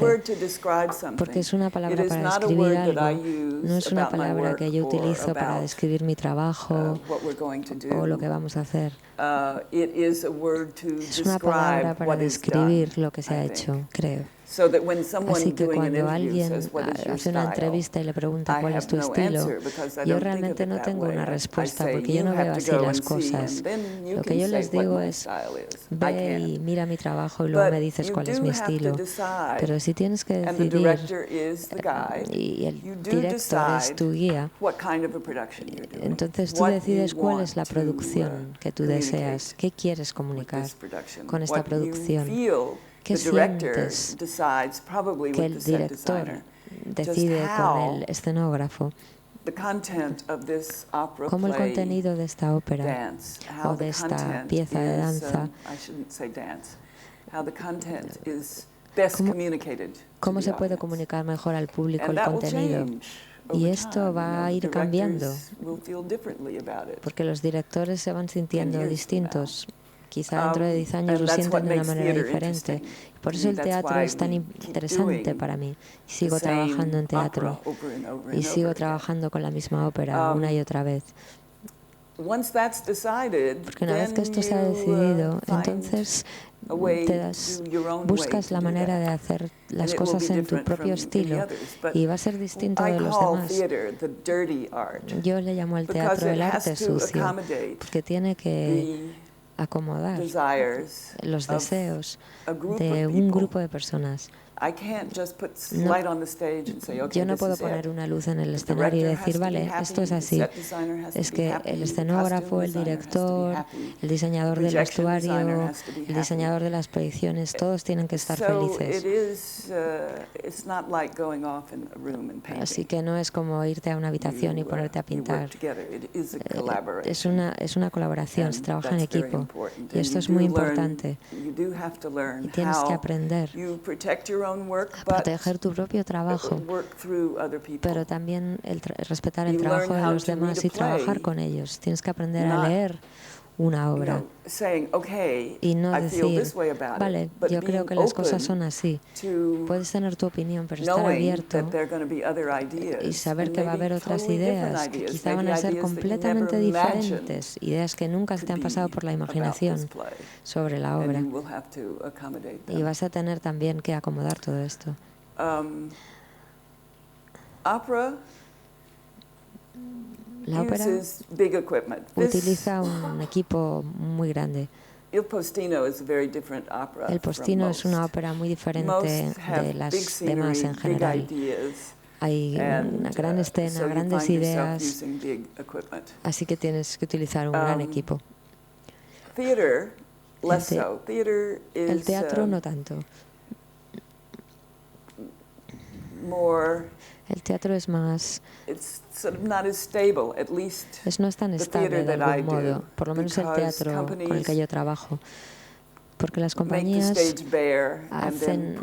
porque es una palabra para describir algo, no es una palabra que yo utilizo para describir mi trabajo o lo que vamos a hacer. Es una palabra para describir lo que se ha hecho, creo. Así que cuando alguien hace una entrevista y le pregunta cuál es tu estilo, yo realmente no tengo una respuesta porque yo no veo así las cosas. Lo que yo les digo es, ve y mira mi trabajo y luego me dices cuál es mi estilo. Pero si tienes que decidir, y el director es tu guía, entonces tú decides cuál es la producción que tú deseas, qué quieres comunicar con esta producción. ¿Qué sientes que el director decide con el escenógrafo? Cómo el contenido de esta ópera o de esta pieza de danza, cómo se puede comunicar mejor al público el contenido. Y esto va a ir cambiando, porque los directores se van sintiendo distintos. Quizá dentro de 10 años lo sienten de una manera diferente. Por eso el teatro es tan interesante para mí. Sigo trabajando en teatro y sigo trabajando con la misma ópera una y otra vez. Porque una vez que esto se ha decidido, entonces buscas la manera de hacer las cosas en tu propio estilo y va a ser distinto de los demás. Yo le llamo al teatro el arte sucio, porque tiene que acomodar los deseos de un grupo de personas. Yo no puedo poner una luz en el escenario y decir, vale, esto es así. Es que el escenógrafo, el director, el diseñador del vestuario, el diseñador de las proyecciones, todos tienen que estar felices. Así que no es como irte a una habitación y ponerte a pintar. Es una colaboración, se trabaja en equipo. Y esto es muy importante. Y tienes que aprender a proteger tu propio trabajo, pero también respetar el trabajo de los demás y trabajar con ellos. Tienes que aprender a leer una obra y no decir, vale, yo creo que las cosas son así. Puedes tener tu opinión, pero estar abierto y saber que va a haber otras ideas que quizá van a ser completamente diferentes, ideas que nunca se te han pasado por la imaginación sobre la obra. Y vas a tener también que acomodar todo esto. La ópera utiliza un equipo muy grande. El Postino es una ópera muy diferente de las demás en general. Hay una gran escena, grandes ideas, así que tienes que utilizar un gran equipo. El teatro no tanto. El teatro es más... no es tan estable de algún modo, por lo menos el teatro con el que yo trabajo. Porque las compañías hacen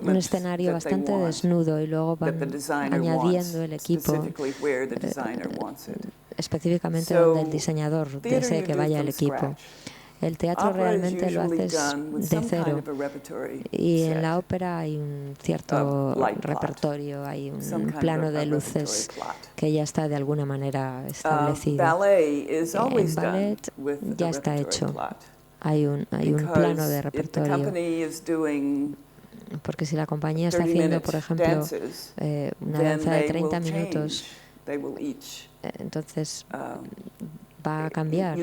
un escenario bastante desnudo y luego van añadiendo el equipo específicamente donde el diseñador desee que vaya el equipo. El teatro realmente lo haces de cero y en la ópera hay un cierto repertorio, hay un plano de luces que ya está de alguna manera establecido. En ballet ya está hecho, hay un plano de repertorio. Porque si la compañía está haciendo, por ejemplo, una danza de 30 minutos, entonces va a cambiar.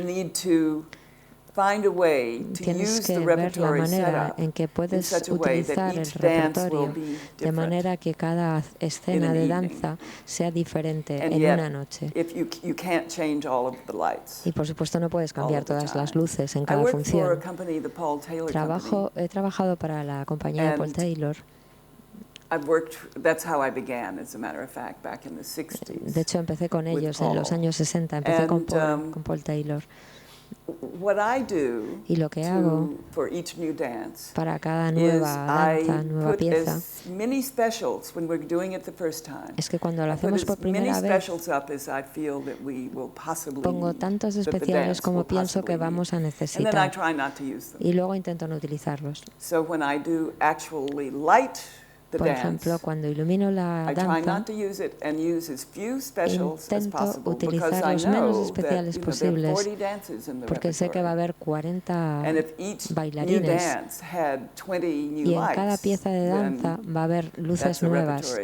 Tienes que ver la manera en que puedes utilizar el repertorio de manera que cada escena de danza sea diferente en una noche. Y por supuesto no puedes cambiar todas las luces en cada función. He trabajado para la compañía de Paul Taylor. De hecho, empecé con ellos en los años 60, empecé con Paul Taylor. Y lo que hago para cada nueva danza, nueva pieza, es que cuando lo hacemos por primera vez, pongo tantos especiales como pienso que vamos a necesitar. Y luego intento no utilizarlos. Por ejemplo, cuando ilumino la danza, intento utilizar los menos especiales posibles, porque sé que va a haber 40 bailarines y en cada pieza de danza va a haber luces nuevas,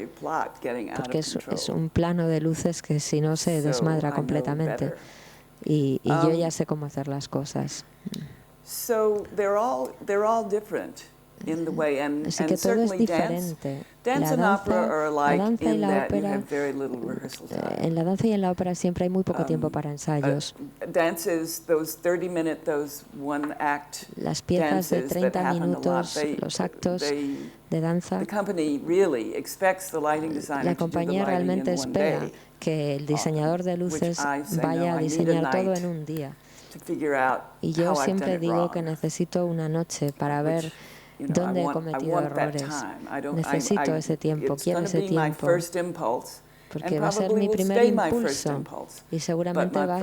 porque es un plano de luces que si no se desmadra completamente. Y yo ya sé cómo hacer las cosas. Así que todo es diferente. En la danza y en la ópera siempre hay muy poco tiempo para ensayos. Las piezas de 30 minutos, los actos de danza, la compañía realmente espera que el diseñador de luces vaya a diseñar todo en un día. Y yo siempre digo que necesito una noche para ver ¿dónde he cometido errores? Necesito ese tiempo, quiero ese tiempo, porque va a ser mi primer impulso y seguramente va a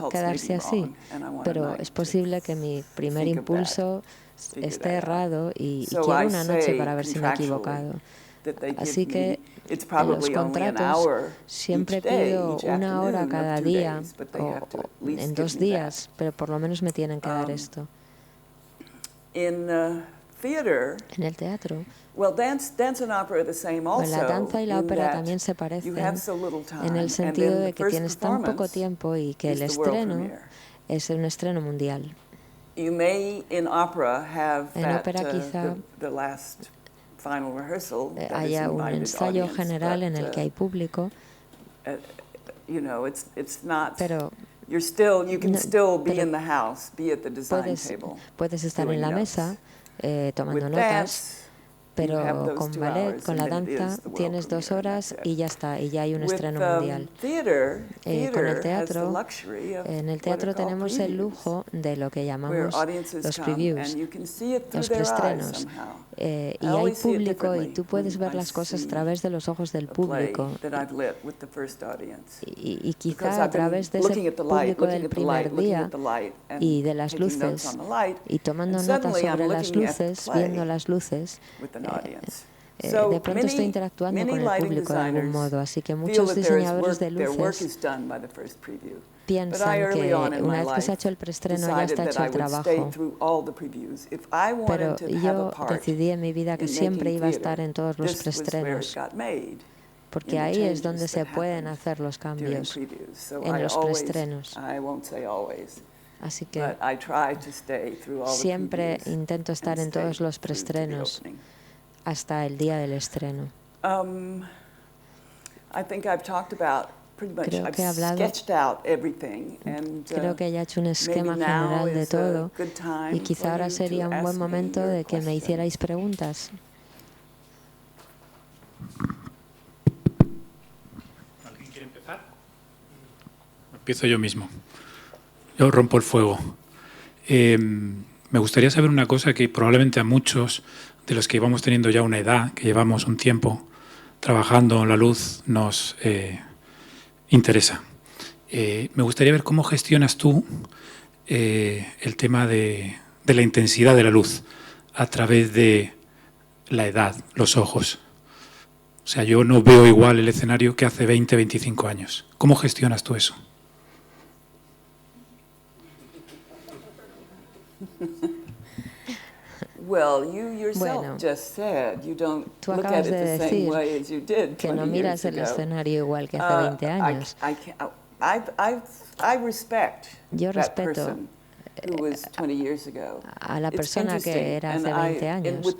quedarse así, pero es posible que mi primer impulso esté errado y quiero una noche para ver si me he equivocado. Así que en los contratos siempre pido 1 hora cada día o en 2 días, pero por lo menos me tienen que dar esto. En el teatro, la danza y la ópera también se parecen en el sentido de que tienes tan poco tiempo y que el estreno es un estreno mundial. En ópera quizá haya un ensayo general en el que hay público, pero puedes estar en la mesa tomando notas, pero con ballet, con la danza, tienes 2 horas y ya está, y ya hay un estreno mundial. Con el teatro, en el teatro tenemos el lujo de lo que llamamos los previews, los preestrenos. Y hay público y tú puedes ver las cosas a través de los ojos del público. Y quizá a través de ese público del primer día y de las luces, y tomando notas sobre las luces, viendo las luces, de pronto estoy interactuando con el público de algún modo, así que muchos diseñadores de luces piensan que una vez que se ha hecho el preestreno ya está hecho el trabajo. Pero yo decidí en mi vida que siempre iba a estar en todos los preestrenos, porque ahí es donde se pueden hacer los cambios, en los preestrenos. Así que siempre intento estar en todos los preestrenos hasta el día del estreno. Creo que he hablado, creo que haya hecho un esquema general de todo y quizá ahora sería un buen momento de que me hicierais preguntas. ¿Alguien quiere empezar? Empiezo yo mismo. Yo rompo el fuego. Me gustaría saber una cosa que probablemente a muchos de los que vamos teniendo ya una edad, que llevamos un tiempo trabajando en la luz, nos interesa. Me gustaría ver cómo gestionas tú el tema de la intensidad de la luz a través de la edad, los ojos. O sea, yo no veo igual el escenario que hace 20, 25 años. ¿Cómo gestionas tú eso? Bueno, tú acabas de decir que no miras el escenario igual que hace 20 años. Yo respeto a la persona que era hace 20 años.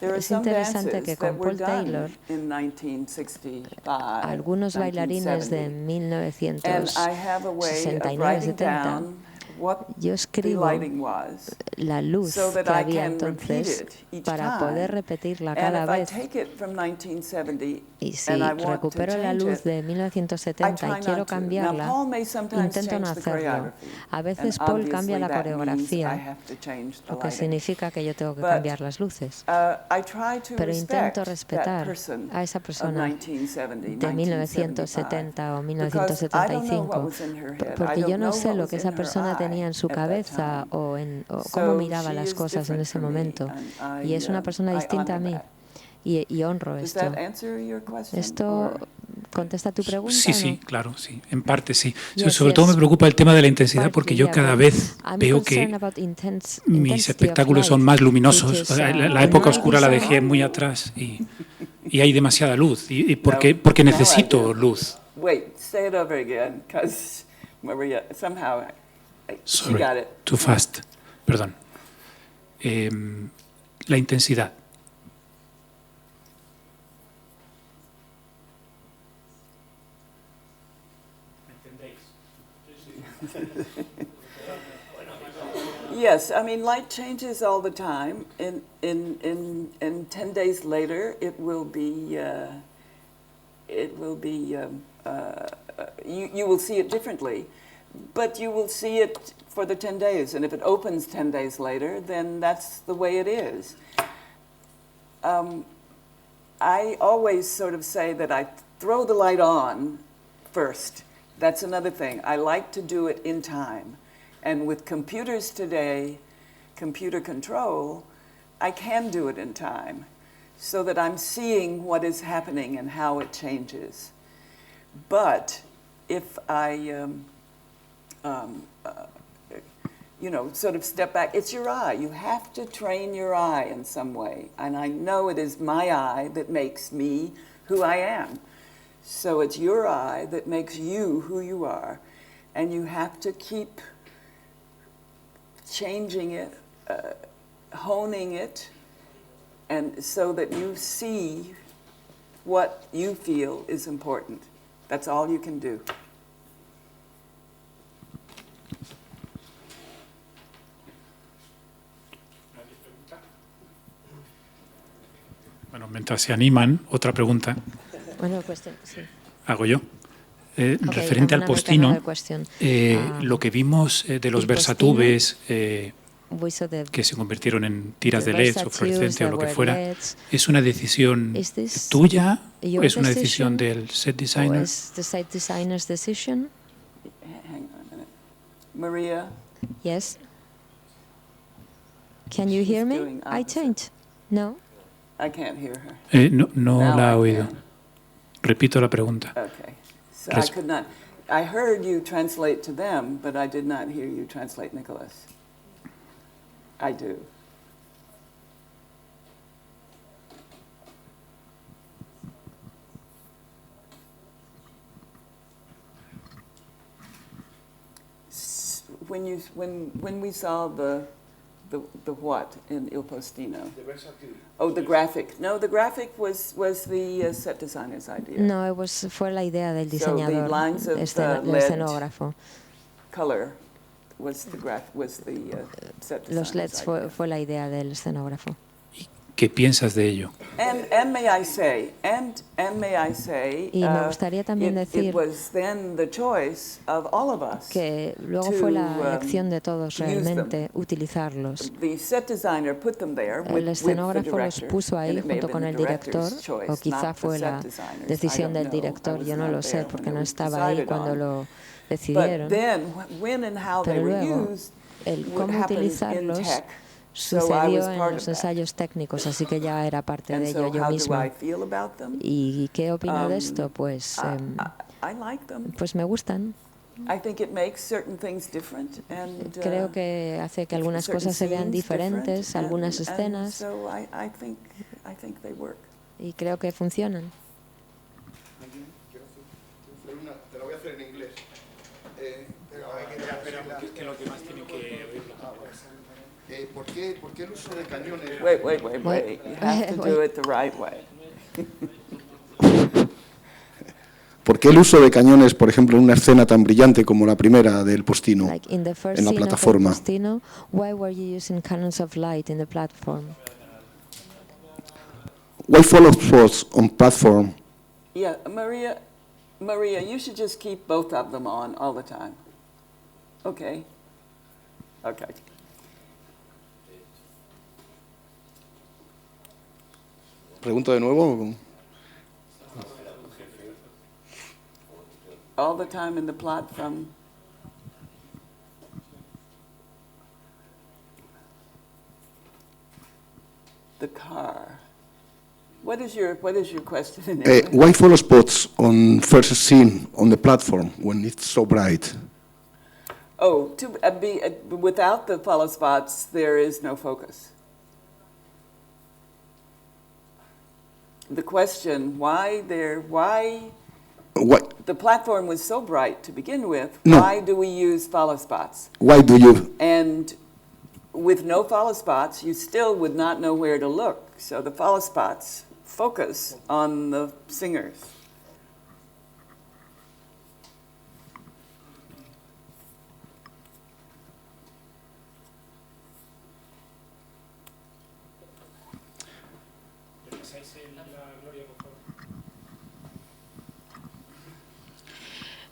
Es interesante que con Paul Taylor, algunos bailarines de 1969-70, yo escribo la luz que había entonces para poder repetirla cada vez. Y si recupero la luz de 1970 y quiero cambiarla, intento no hacerlo. A veces Paul cambia la coreografía, lo que significa que yo tengo que cambiar las luces. Pero intento respetar a esa persona de 1970 o 1975, porque yo no sé lo que esa persona tenía en su cabeza o cómo miraba las cosas en ese momento. Y es una persona distinta a mí. Y honro esto. ¿Esto contesta tu pregunta? Sí, ¿no? Sí, claro, sí. En parte sí. Sobre todo me preocupa el tema de la intensidad porque yo cada vez veo que mis espectáculos son más luminosos. La época oscura la dejé muy atrás y hay demasiada luz. Porque necesito luz. Sorry, too fast. Perdón. La intensidad. Yes, I mean, light changes all the time. In 10 days later, it will be. You will see it differently, but you will see it for the 10 days. And if it opens 10 days later, then that's the way it is. I always sort of say that I throw the light on first. That's another thing. I like to do it in time. And with computers today, computer control, I can do it in time so that I'm seeing what is happening and how it changes. But if I, sort of step back, it's your eye. You have to train your eye in some way. And I know it is my eye that makes me who I am. So it's your eye that makes you who you are. And you have to keep changing it, honing it, and so that you see what you feel is important. That's all you can do. Bueno, mientras se animan, otra pregunta. Bueno, cuestión, sí. Hago yo. Referente al Postino, lo que vimos de los versatubes que se convirtieron en tiras de LED o fluorescente o lo que fuera, ¿es una decisión tuya o es una decisión del set designer? Hang on a minute. Maria? Yes. Can you hear me? I changed. No? I can't hear her. No la he oído. Repito la pregunta. Okay. So I could not. I heard you translate to them, but I did not hear you translate Nicholas. I do. When we saw the what in Il Postino? The versatile. Oh, the graphic. No, the graphic was the set designer's idea. No, fue la idea del diseñador, So the lines of el escenógrafo. Color was the set designer's Los LEDs idea. fue la idea del escenógrafo. ¿Qué piensas de ello? And may I say, y me gustaría también decir it was then the choice of all of us que luego fue la elección de todos realmente utilizarlos. The set designer put them there El escenógrafo los puso ahí junto con el director, o quizá fue la decisión del director, yo no lo sé porque no estaba ahí cuando lo decidieron. Pero luego, el cómo utilizarlos sucedió en los ensayos técnicos, así que ya era parte de ello yo misma. ¿Y qué opino de esto? Pues me gustan. Creo que hace que algunas cosas se vean diferentes, algunas escenas, y creo que funcionan. Te lo voy a hacer en inglés. Que los demás tienen que oírlo. ¿Por qué el uso de cañones? Wait. You have to do it the right way. ¿Por qué el uso de cañones, por ejemplo, en una escena tan brillante como la primera del Postino, en la plataforma? Why were you using cannons of light in the platform? Why follow spots on platform? Yeah, Maria, you should just keep both of them on all the time. Okay. Pregunto de nuevo. All the time in the plot from the car. What is your question in English? Why follow spots on first scene on the platform when it's so bright? Oh, without the follow spots, there is no focus. The question, why the platform was so bright to begin with, why do we use follow spots? Why do you? And with no follow spots, you still would not know where to look. So the follow spots focus on the singers.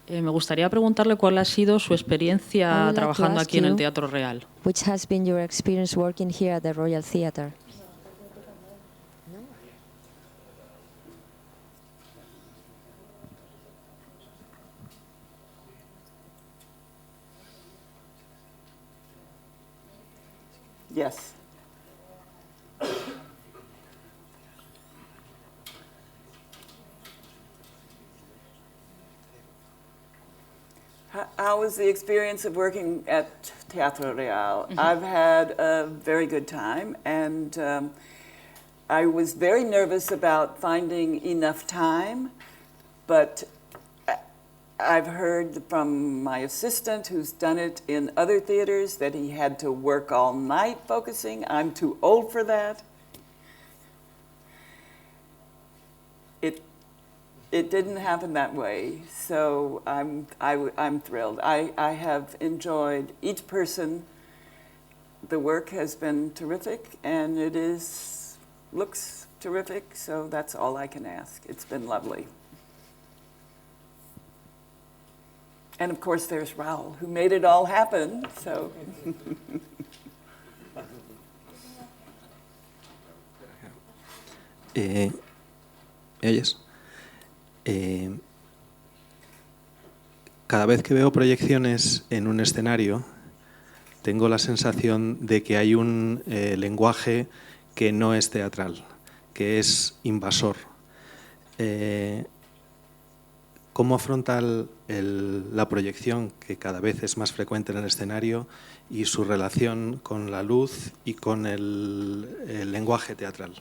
Me gustaría preguntarle cuál ha sido su experiencia trabajando aquí en el Teatro Real. Which has been your experience working here at the Royal Theatre? Yes. How was the experience of working at Teatro Real? I've had a very good time, and I was very nervous about finding enough time, but I've heard from my assistant who's done it in other theaters that he had to work all night focusing. I'm too old for that. it didn't happen that way, so I'm thrilled. I have enjoyed each person. The work has been terrific, and it looks terrific, so that's all I can ask. It's been lovely. And of course there's Raul, who made it all happen, so. ¿Me oyes? Cada vez que veo proyecciones en un escenario, tengo la sensación de que hay un lenguaje que no es teatral, que es invasor. ¿Cómo afronta la proyección, que cada vez es más frecuente en el escenario, y su relación con la luz y con el lenguaje teatral?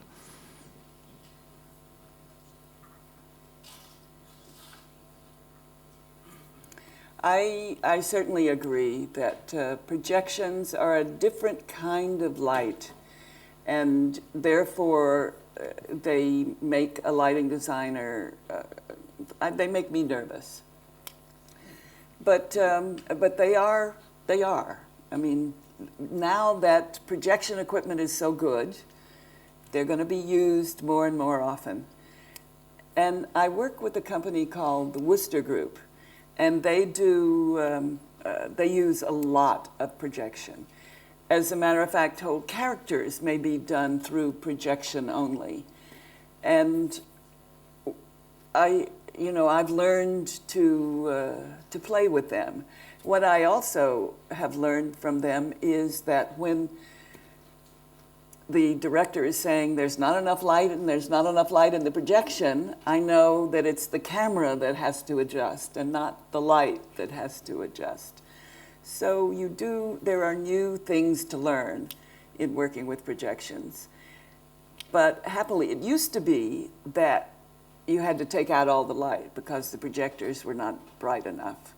I certainly agree that projections are a different kind of light, and therefore they make a lighting designer, they make me nervous. But they are. I mean, now that projection equipment is so good, they're going to be used more and more often. And I work with a company called the Worcester Group, and they use a lot of projection. As a matter of fact, whole characters may be done through projection only. And I've learned to play with them. What I also have learned from them is that when the director is saying there's not enough light and there's not enough light in the projection, I know that it's the camera that has to adjust and not the light that has to adjust. So there are new things to learn in working with projections. But happily, it used to be that you had to take out all the light because the projectors were not bright enough.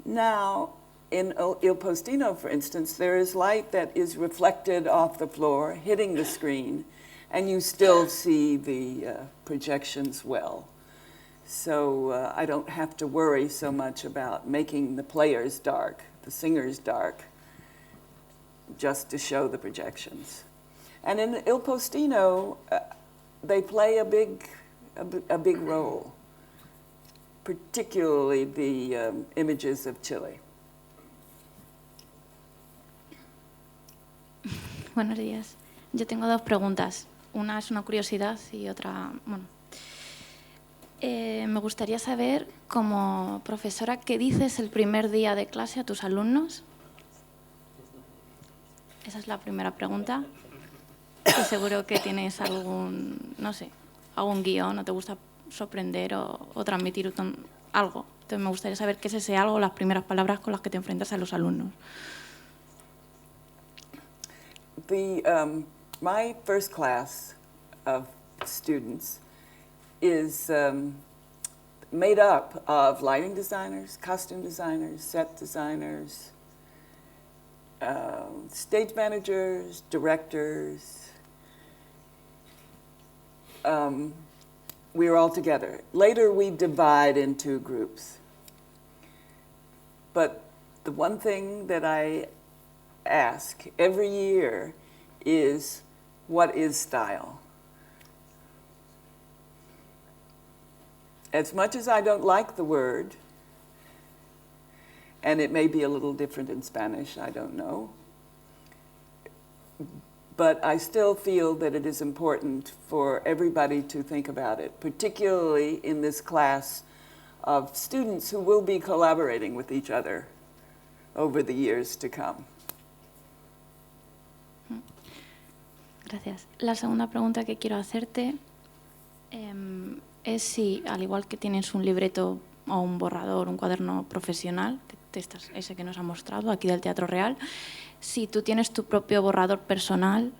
Now, in Il Postino, for instance, there is light that is reflected off the floor, hitting the screen, and you still see the projections well. So I don't have to worry so much about making the players dark, the singers dark, just to show the projections. And in Il Postino, they play a big role, particularly the images of Chile. Buenos días. Yo tengo dos preguntas. Una es una curiosidad y otra, bueno. Me gustaría saber, como profesora, ¿qué dices el primer día de clase a tus alumnos? Esa es la primera pregunta. Y seguro que tienes algún guión, o te gusta sorprender o transmitir algo. Entonces me gustaría saber qué es ese algo, las primeras palabras con las que te enfrentas a los alumnos. My first class of students is made up of lighting designers, costume designers, set designers, stage managers, directors. We're all together. Later we divide into groups. But the one thing that I ask every year is, what is style? As much as I don't like the word, and it may be a little different in Spanish, I don't know, but I still feel that it is important for everybody to think about it, particularly in this class of students who will be collaborating with each other over the years to come. Gracias. La segunda pregunta que quiero hacerte es si, al igual que tienes un libreto o un borrador, un cuaderno profesional, ese que nos ha mostrado aquí del Teatro Real, si tú tienes tu propio borrador personal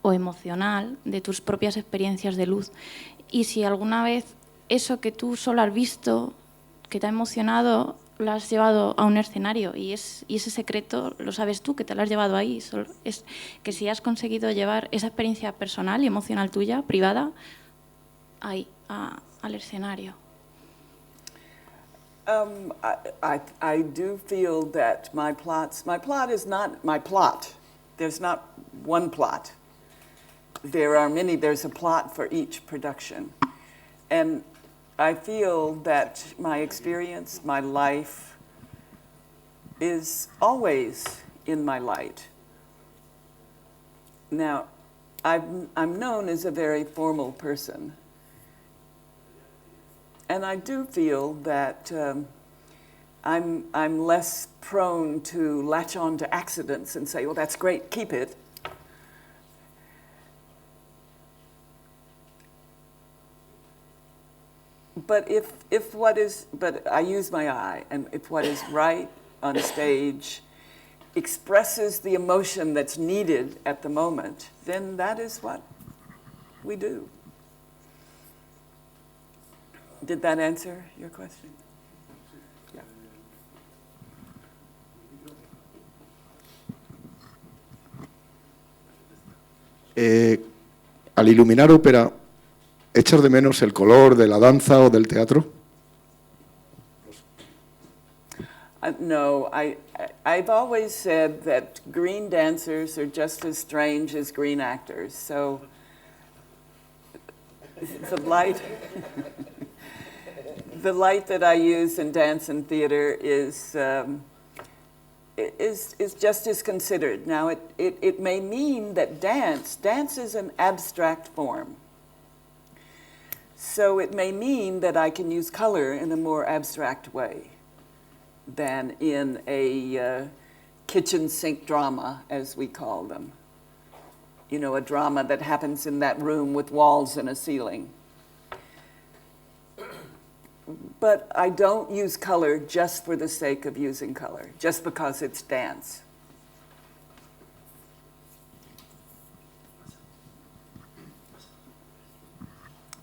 o emocional de tus propias experiencias de luz, y si alguna vez eso que tú solo has visto, que te ha emocionado, lo has llevado a un escenario y ese secreto lo sabes tú, que te lo has llevado ahí. Es que si has conseguido llevar esa experiencia personal y emocional tuya, privada, ahí, a al escenario? I do feel that my plot is not my plot. There's not one plot. There are many, there's a plot for each production. And I feel that my experience, my life, is always in my light. Now, I'm known as a very formal person. And I do feel that I'm less prone to latch on to accidents and say, well, that's great, keep it. But but I use my eye, and if what is right on stage expresses the emotion that's needed at the moment, then that is what we do. Did that answer your question? Yeah. Al iluminar ópera, ¿echas de menos el color de la danza o del teatro? No, I've always said that green dancers are just as strange as green actors. So the light, the light that I use in dance and theater is just as considered. Now, it may mean that dance is an abstract form. So it may mean that I can use color in a more abstract way than in a kitchen sink drama, as we call them. You know, a drama that happens in that room with walls and a ceiling. But I don't use color just for the sake of using color, just because it's dance.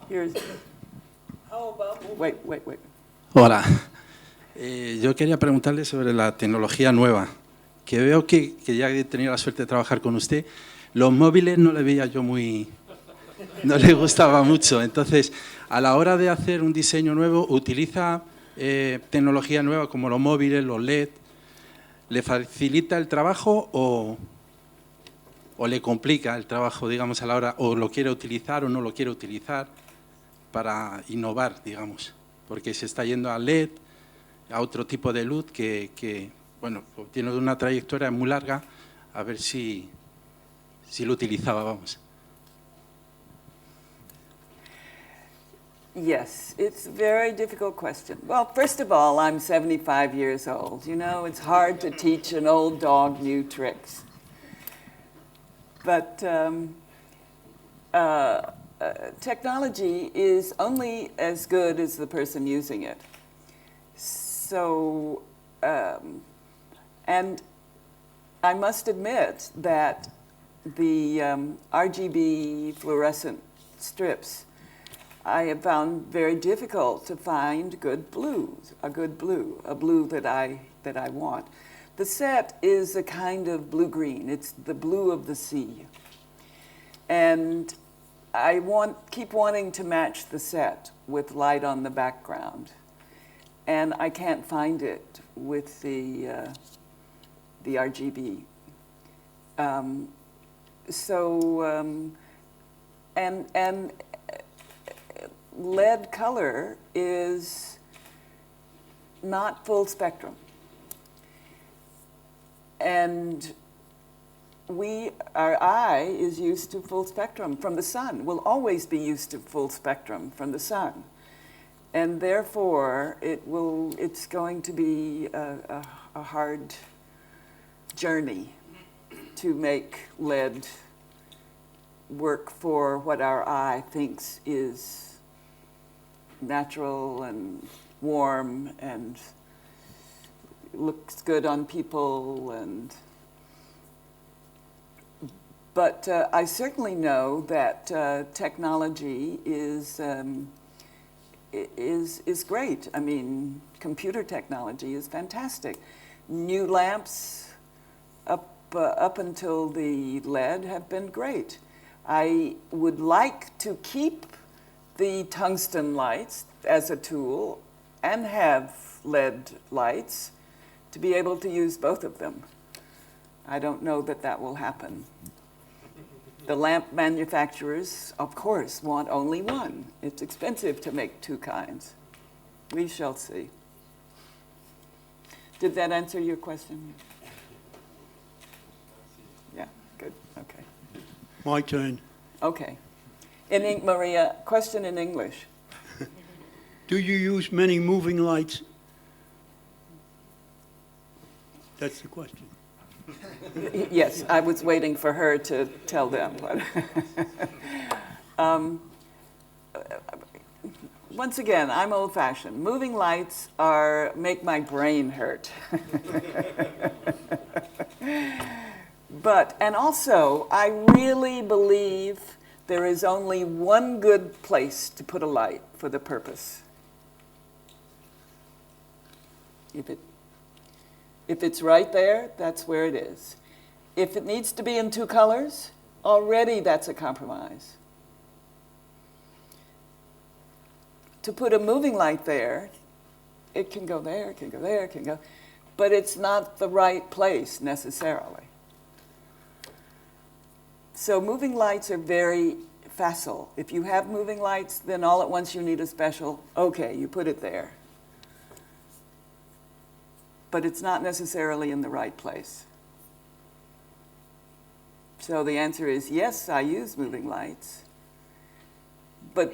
Here's, wait. Hola. Yo quería preguntarle sobre la tecnología nueva, que veo que ya he tenido la suerte de trabajar con usted, los móviles no le veía yo muy... no le gustaba mucho. Entonces, a la hora de hacer un diseño nuevo, ¿utiliza tecnología nueva como los móviles, los LED? ¿Le facilita el trabajo o le complica el trabajo, digamos, a la hora, o lo quiere utilizar o no lo quiere utilizar para innovar, digamos? Porque se está yendo a LED, a otro tipo de luz que bueno, tiene una trayectoria muy larga, a ver si lo utilizaba, vamos. Yes, it's a very difficult question. Well, first of all, I'm 75 years old. You know, it's hard to teach an old dog new tricks. But technology is only as good as the person using it. So, and I must admit that the RGB fluorescent strips, I have found very difficult to find good blues, a blue that I want. The set is a kind of blue-green. It's the blue of the sea. And I keep wanting to match the set with light on the background. And I can't find it with the RGB. And LED color is not full spectrum. And our eye is used to full spectrum from the sun. We'll always be used to full spectrum from the sun. And therefore, it's going to be a hard journey to make LED work for what our eye thinks is natural and warm and looks good on people. But I certainly know that technology is great. I mean, computer technology is fantastic. New lamps up until the LED have been great. I would like to keep the tungsten lights as a tool and have LED lights to be able to use both of them. I don't know that that will happen. The lamp manufacturers, of course, want only one. It's expensive to make two kinds. We shall see. Did that answer your question? Yeah, good, okay. My turn. Okay. Maria, question in English. Do you use many moving lights? That's the question. Yes, I was waiting for her to tell them. Once again, I'm old-fashioned. Moving lights make my brain hurt. And also, I really believe there is only one good place to put a light for the purpose. If it's right there, that's where it is. If it needs to be in two colors, already that's a compromise. To put a moving light there, it can go there, it can go there, it can go, but it's not the right place necessarily. So moving lights are very facile. If you have moving lights, then all at once you need a special, okay, you put it there. But it's not necessarily in the right place. So the answer is yes, I use moving lights. But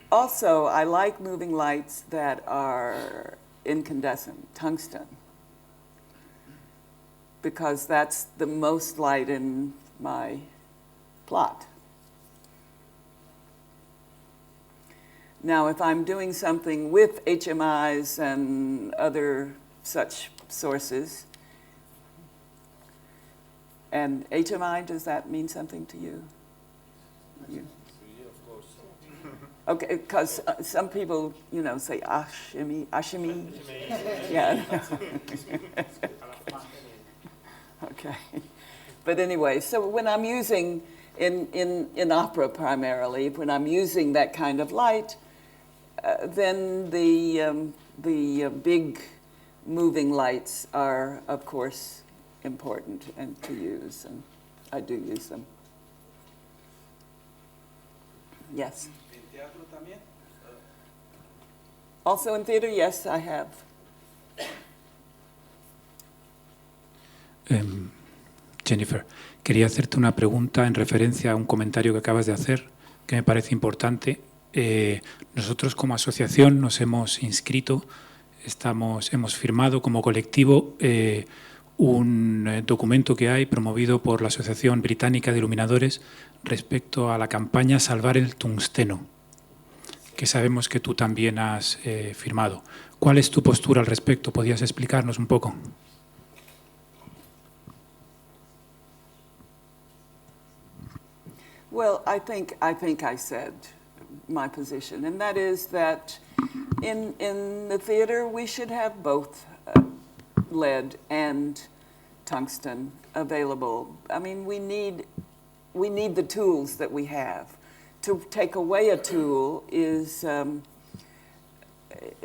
also, I like moving lights that are incandescent, tungsten, because that's the most light in my plot. Now, if I'm doing something with HMIs and other such sources, and HMI, does that mean something to you? Of course. Okay, because some people, say ashimi. Yeah. Okay. But anyway, so when I'm using, in opera primarily, when I'm using that kind of light, then the big moving lights are, of course, important and to use, and I do use them. Yes? ¿En teatro también? Also in theater, yes, I have. Jennifer, quería hacerte una pregunta en referencia a un comentario que acabas de hacer, que me parece importante. Nosotros como asociación nos hemos inscrito, hemos firmado como colectivo un documento que hay promovido por la Asociación Británica de Iluminadores respecto a la campaña Salvar el Tungsteno, que sabemos que tú también has firmado. ¿Cuál es tu postura al respecto? ¿Podrías explicarnos un poco? Well, I think I said my position, and that is that in the theater we should have both lead and tungsten available. I mean, we need the tools that we have. To take away a tool is it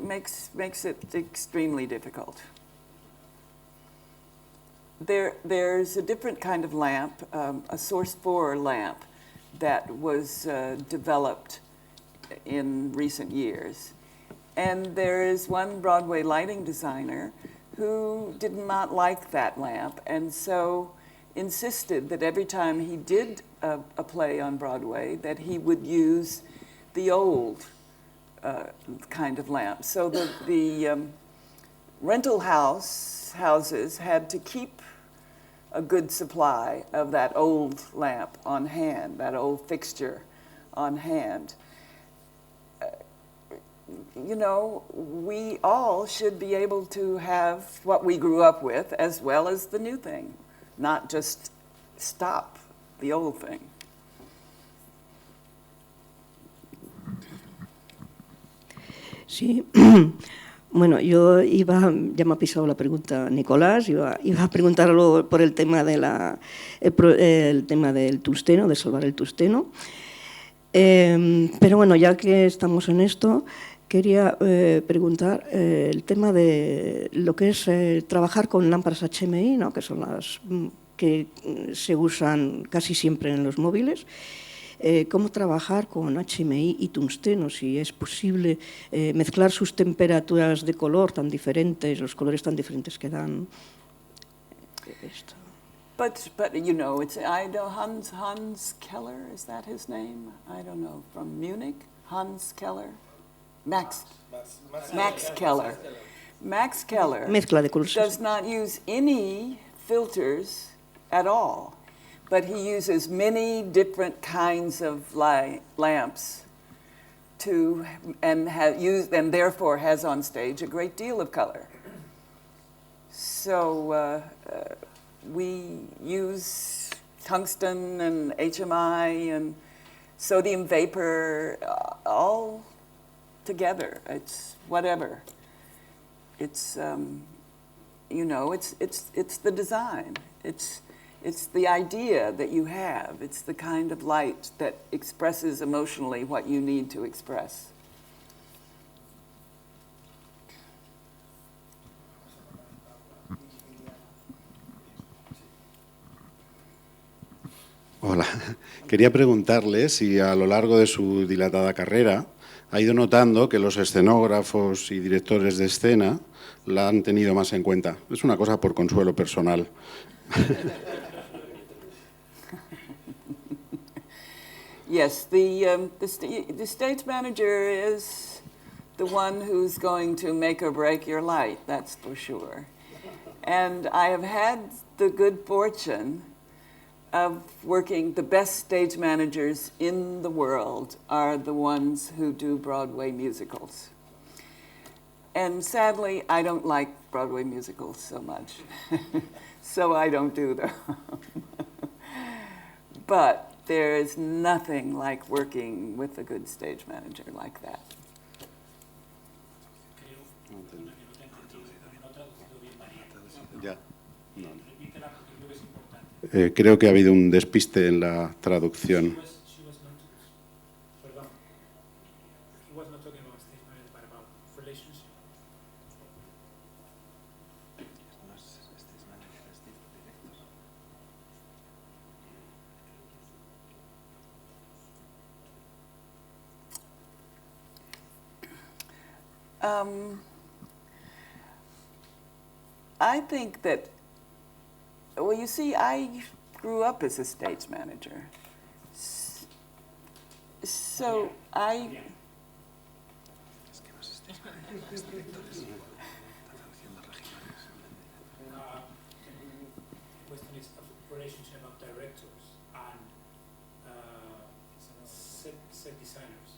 makes it extremely difficult. There's a different kind of lamp, a Source 4 lamp, that was developed in recent years. And there is one Broadway lighting designer who did not like that lamp, and so insisted that every time he did a play on Broadway that he would use the old kind of lamp. So the rental houses had to keep a good supply of that old lamp on hand, that old fixture on hand. We all should be able to have what we grew up with as well as the new thing, not just stop the old thing. Sí. Bueno, ya me ha pisado la pregunta Nicolás, iba a preguntarlo por el tema del tungsteno, de salvar el tungsteno. Pero bueno, ya que estamos en esto, quería preguntar el tema de lo que es trabajar con lámparas HMI, ¿no? Que son las que se usan casi siempre en los móviles. Cómo trabajar con HMI y tungsteno, si es posible mezclar sus temperaturas de color tan diferentes, los colores tan diferentes que dan esto. But you know, I know Hans Keller, is that his name? I don't know, from Munich, Hans Keller, Max Keller. Max Keller does not use any filters at all, but he uses many different kinds of lamps and therefore has on stage a great deal of color. So we use tungsten and HMI and sodium vapor all together. It's whatever. It's you know, it's the design. It's the idea that you have. It's the kind of light that expresses emotionally what you need to express. Hola, quería preguntarle si a lo largo de su dilatada carrera ha ido notando que los escenógrafos y directores de escena la han tenido más en cuenta. Es una cosa por consuelo personal. Yes, the stage manager is the one who's going to make or break your light, that's for sure. And I have had the good fortune of working, the best stage managers in the world are the ones who do Broadway musicals. And sadly, I don't like Broadway musicals so much, so I don't do them. But there is nothing like working with a good stage manager like that. Ya. No. Creo que ha habido un despiste en la traducción. I think that, well, you see, I grew up as a stage manager. So I... relationship of directors and set designers,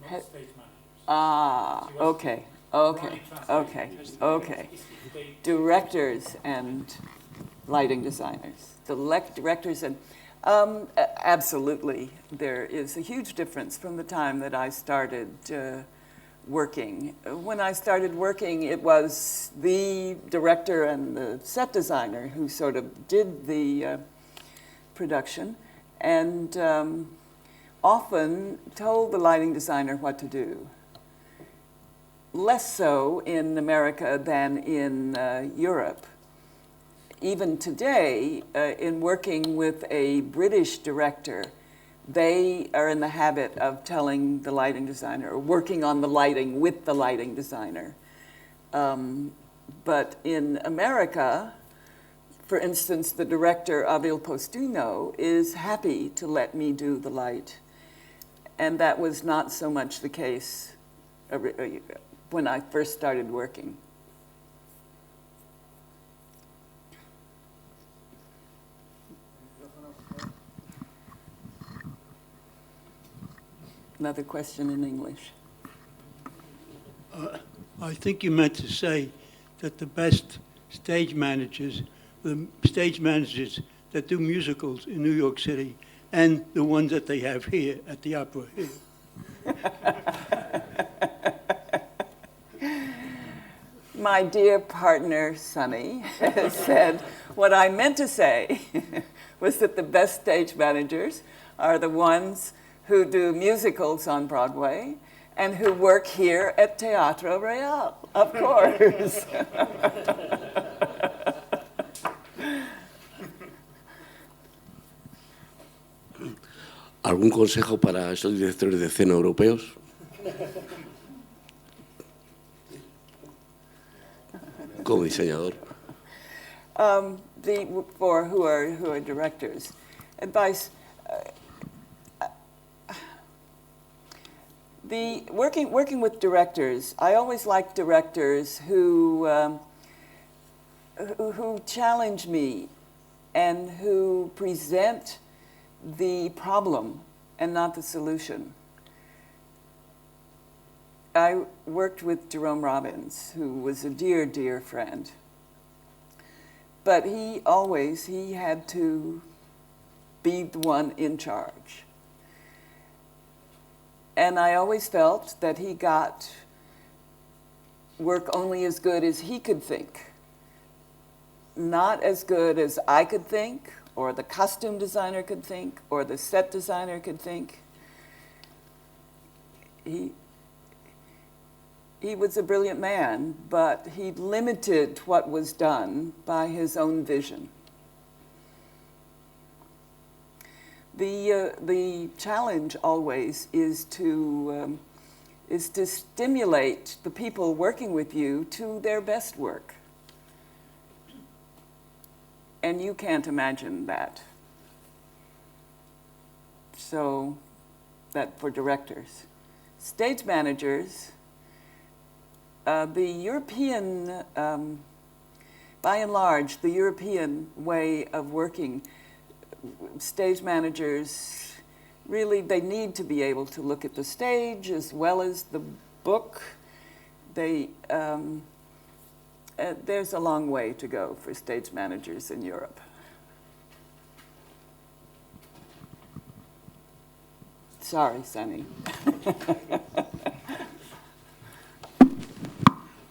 not stage managers. Ah, okay. Directors and lighting designers. Directors and absolutely, there is a huge difference from the time that I started working. When I started working, it was the director and the set designer who sort of did the production and often told the lighting designer what to do. Less so in America than in Europe. Even today, in working with a British director, they are in the habit of telling the lighting designer, or working on the lighting with the lighting designer. But in America, for instance, the director of Il Postino is happy to let me do the light. And that was not so much the case when I first started working. Another question in English. I think you meant to say that the best stage managers, the stage managers that do musicals in New York City, and the ones that they have here at the Opera here. My dear partner, Sonny, said what I meant to say was that the best stage managers are the ones who do musicals on Broadway, and who work here at Teatro Real, of course. ¿Algún consejo para estos directores de escena europeos? Como diseñador. For who are directors, advice. Working with directors, I always like directors who challenge me and who present the problem and not the solution. I worked with Jerome Robbins, who was a dear, dear friend. But he had to be the one in charge. And I always felt that he got work only as good as he could think. Not as good as I could think, or the costume designer could think, or the set designer could think. He was a brilliant man, but he limited what was done by his own vision. The challenge always is to stimulate the people working with you to their best work. And you can't imagine that. So, that for directors. Stage managers, the European, by and large, the European way of working, stage managers, really, they need to be able to look at the stage as well as the book. There's a long way to go for stage managers in Europe. Sorry, Sunny.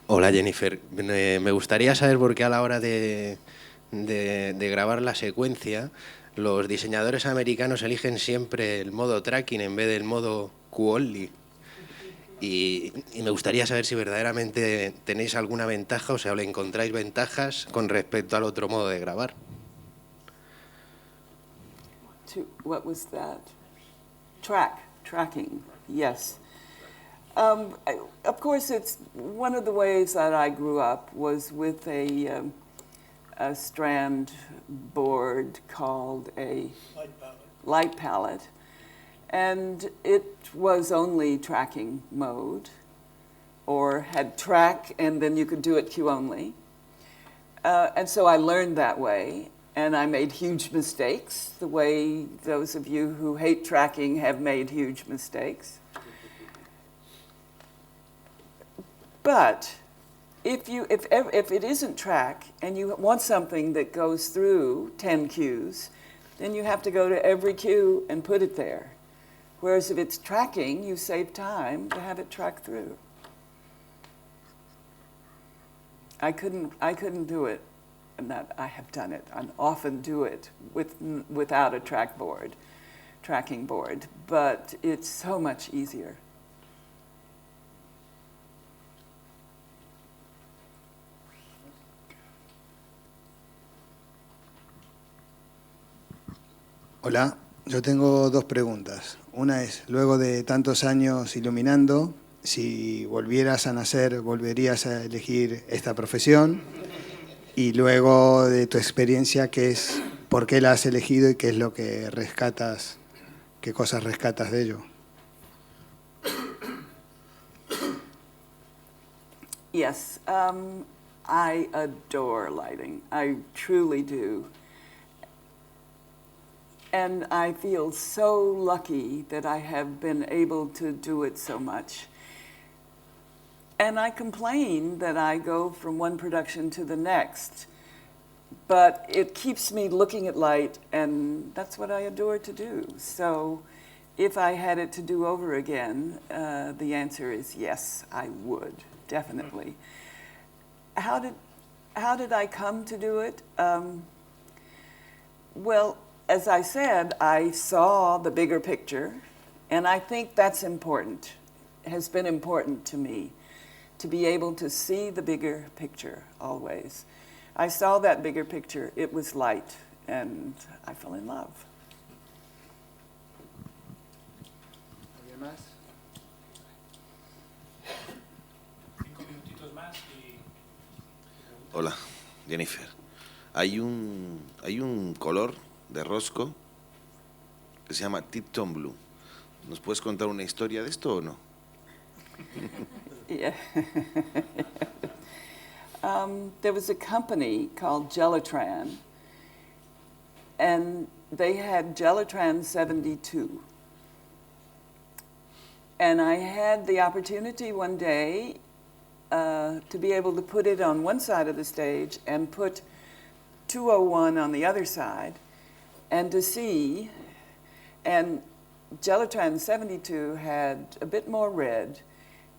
Hola, Jennifer. Me gustaría saber por qué a la hora de grabar la secuencia, los diseñadores americanos eligen siempre el modo tracking en vez del modo Q-only. Y me gustaría saber si verdaderamente tenéis alguna ventaja o si le encontráis ventajas con respecto al otro modo de grabar. What was that? Tracking, yes. Of course, it's one of the ways that I grew up was with a strand board called a light palette. And it was only tracking mode, or had track and then you could do it Q only. And so I learned that way, and I made huge mistakes, the way those of you who hate tracking have made huge mistakes. But if it isn't track and you want something that goes through 10 cues, then you have to go to every cue and put it there. Whereas if it's tracking, you save time to have it track through. I couldn't do it, and that I have done it. I often do it without a tracking board, but it's so much easier. Hola, yo tengo dos preguntas. Una es, luego de tantos años iluminando, si volvieras a nacer, ¿volverías a elegir esta profesión? Y luego de tu experiencia, ¿qué es, por qué la has elegido y qué es lo que rescatas, qué cosas rescatas de ello? Yes, I adore lighting. I truly do. And I feel so lucky that I have been able to do it so much. And I complain that I go from one production to the next, but it keeps me looking at light, and that's what I adore to do. So if I had it to do over again, the answer is yes, I would, definitely. How did I come to do it? Well, as I said, I saw the bigger picture, And I think that's important, has been important to me, to be able to see the bigger picture always. I saw that bigger picture, it was light, and I fell in love. ¿Alguien más? Hola, Jennifer. Hay un color de rosco que se llama Tipton Blue. ¿Nos puedes contar una historia de esto o no? Yeah. There was a company called Gelotran, and they had Gelotran 72. And I had the opportunity one day to be able to put it on one side of the stage and put 201 on the other side, and to see, and Gelotran 72 had a bit more red,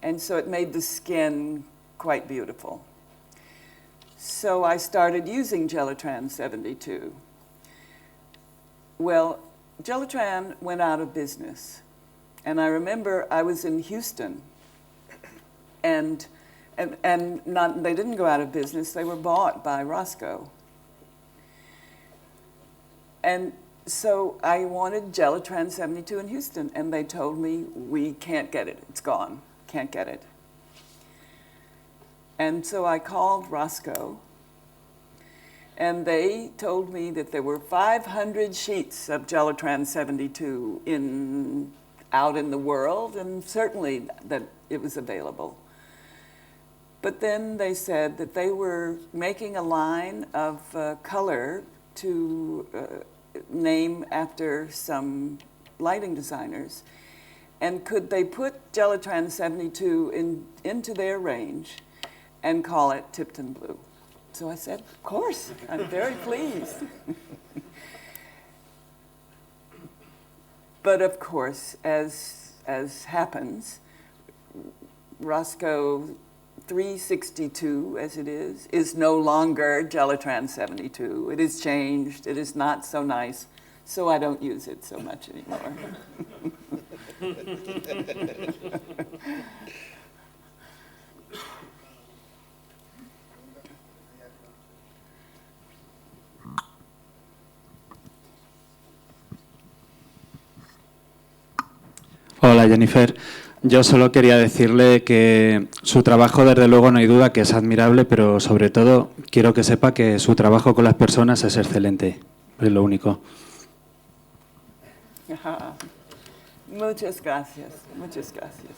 and so it made the skin quite beautiful. So I started using Gelotran 72. Well, Gelotran went out of business, and I remember I was in Houston, and they didn't go out of business, they were bought by Roscoe. And so I wanted Gelotran 72 in Houston, and they told me, we can't get it, it's gone, can't get it. And so I called Roscoe, and they told me that there were 500 sheets of Gelotran 72 out in the world, and certainly that it was available. But then they said that they were making a line of color to name after some lighting designers, and could they put Gelotran 72 into their range and call it Tipton Blue? So I said, of course, I'm very pleased. But of course, as happens, Roscoe 362, as it is no longer Gelotran 72. It is changed. It is not so nice, so I don't use it so much anymore. Hola, Jennifer. Yo solo quería decirle que su trabajo, desde luego, no hay duda que es admirable, pero sobre todo quiero que sepa que su trabajo con las personas es excelente. Es lo único. Muchas gracias. Muchas gracias.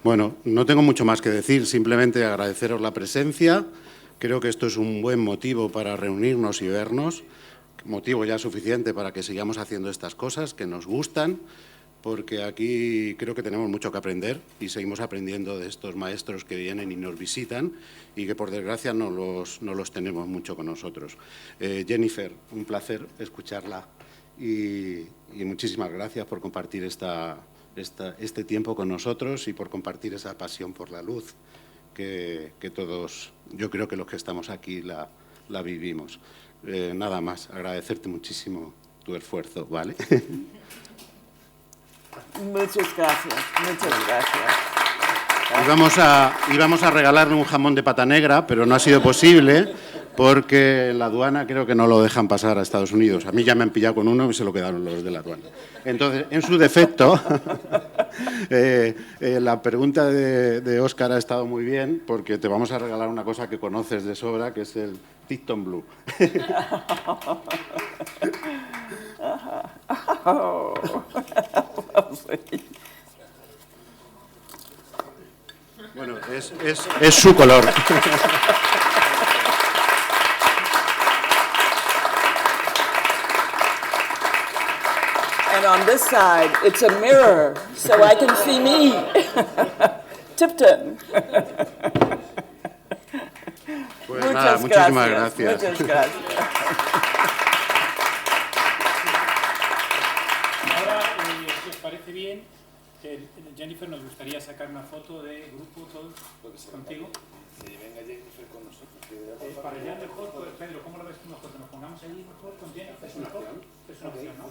Bueno, no tengo mucho más que decir, simplemente agradeceros la presencia. Creo que esto es un buen motivo para reunirnos y vernos, motivo ya suficiente para que sigamos haciendo estas cosas que nos gustan, porque aquí creo que tenemos mucho que aprender y seguimos aprendiendo de estos maestros que vienen y nos visitan y que por desgracia no los tenemos mucho con nosotros. Jennifer, un placer escucharla y muchísimas gracias por compartir este tiempo con nosotros y por compartir esa pasión por la luz que todos, yo creo que los que estamos aquí la vivimos. Nada más, agradecerte muchísimo tu esfuerzo, ¿vale? Muchas gracias, muchas gracias. Íbamos a regalarle un jamón de pata negra, pero no ha sido posible porque en la aduana creo que no lo dejan pasar a Estados Unidos. A mí ya me han pillado con uno y se lo quedaron los de la aduana. Entonces, en su defecto, la pregunta de Óscar ha estado muy bien porque te vamos a regalar una cosa que conoces de sobra, que es el Tipton Blue. Bueno, es su color. And on this side, it's a mirror, so I can see me. Tipton. Pues nada, muchísimas gracias. Muchas gracias. Ahora, si os parece bien, Jennifer, nos gustaría sacar una foto de grupo todos contigo. Sí, venga Jennifer con nosotros. Para allá mejor, Pedro, ¿cómo lo ves tú mejor? ¿Que nos pongamos ahí mejor con Jennifer? ¿Es una foto? Es una opción, ¿no?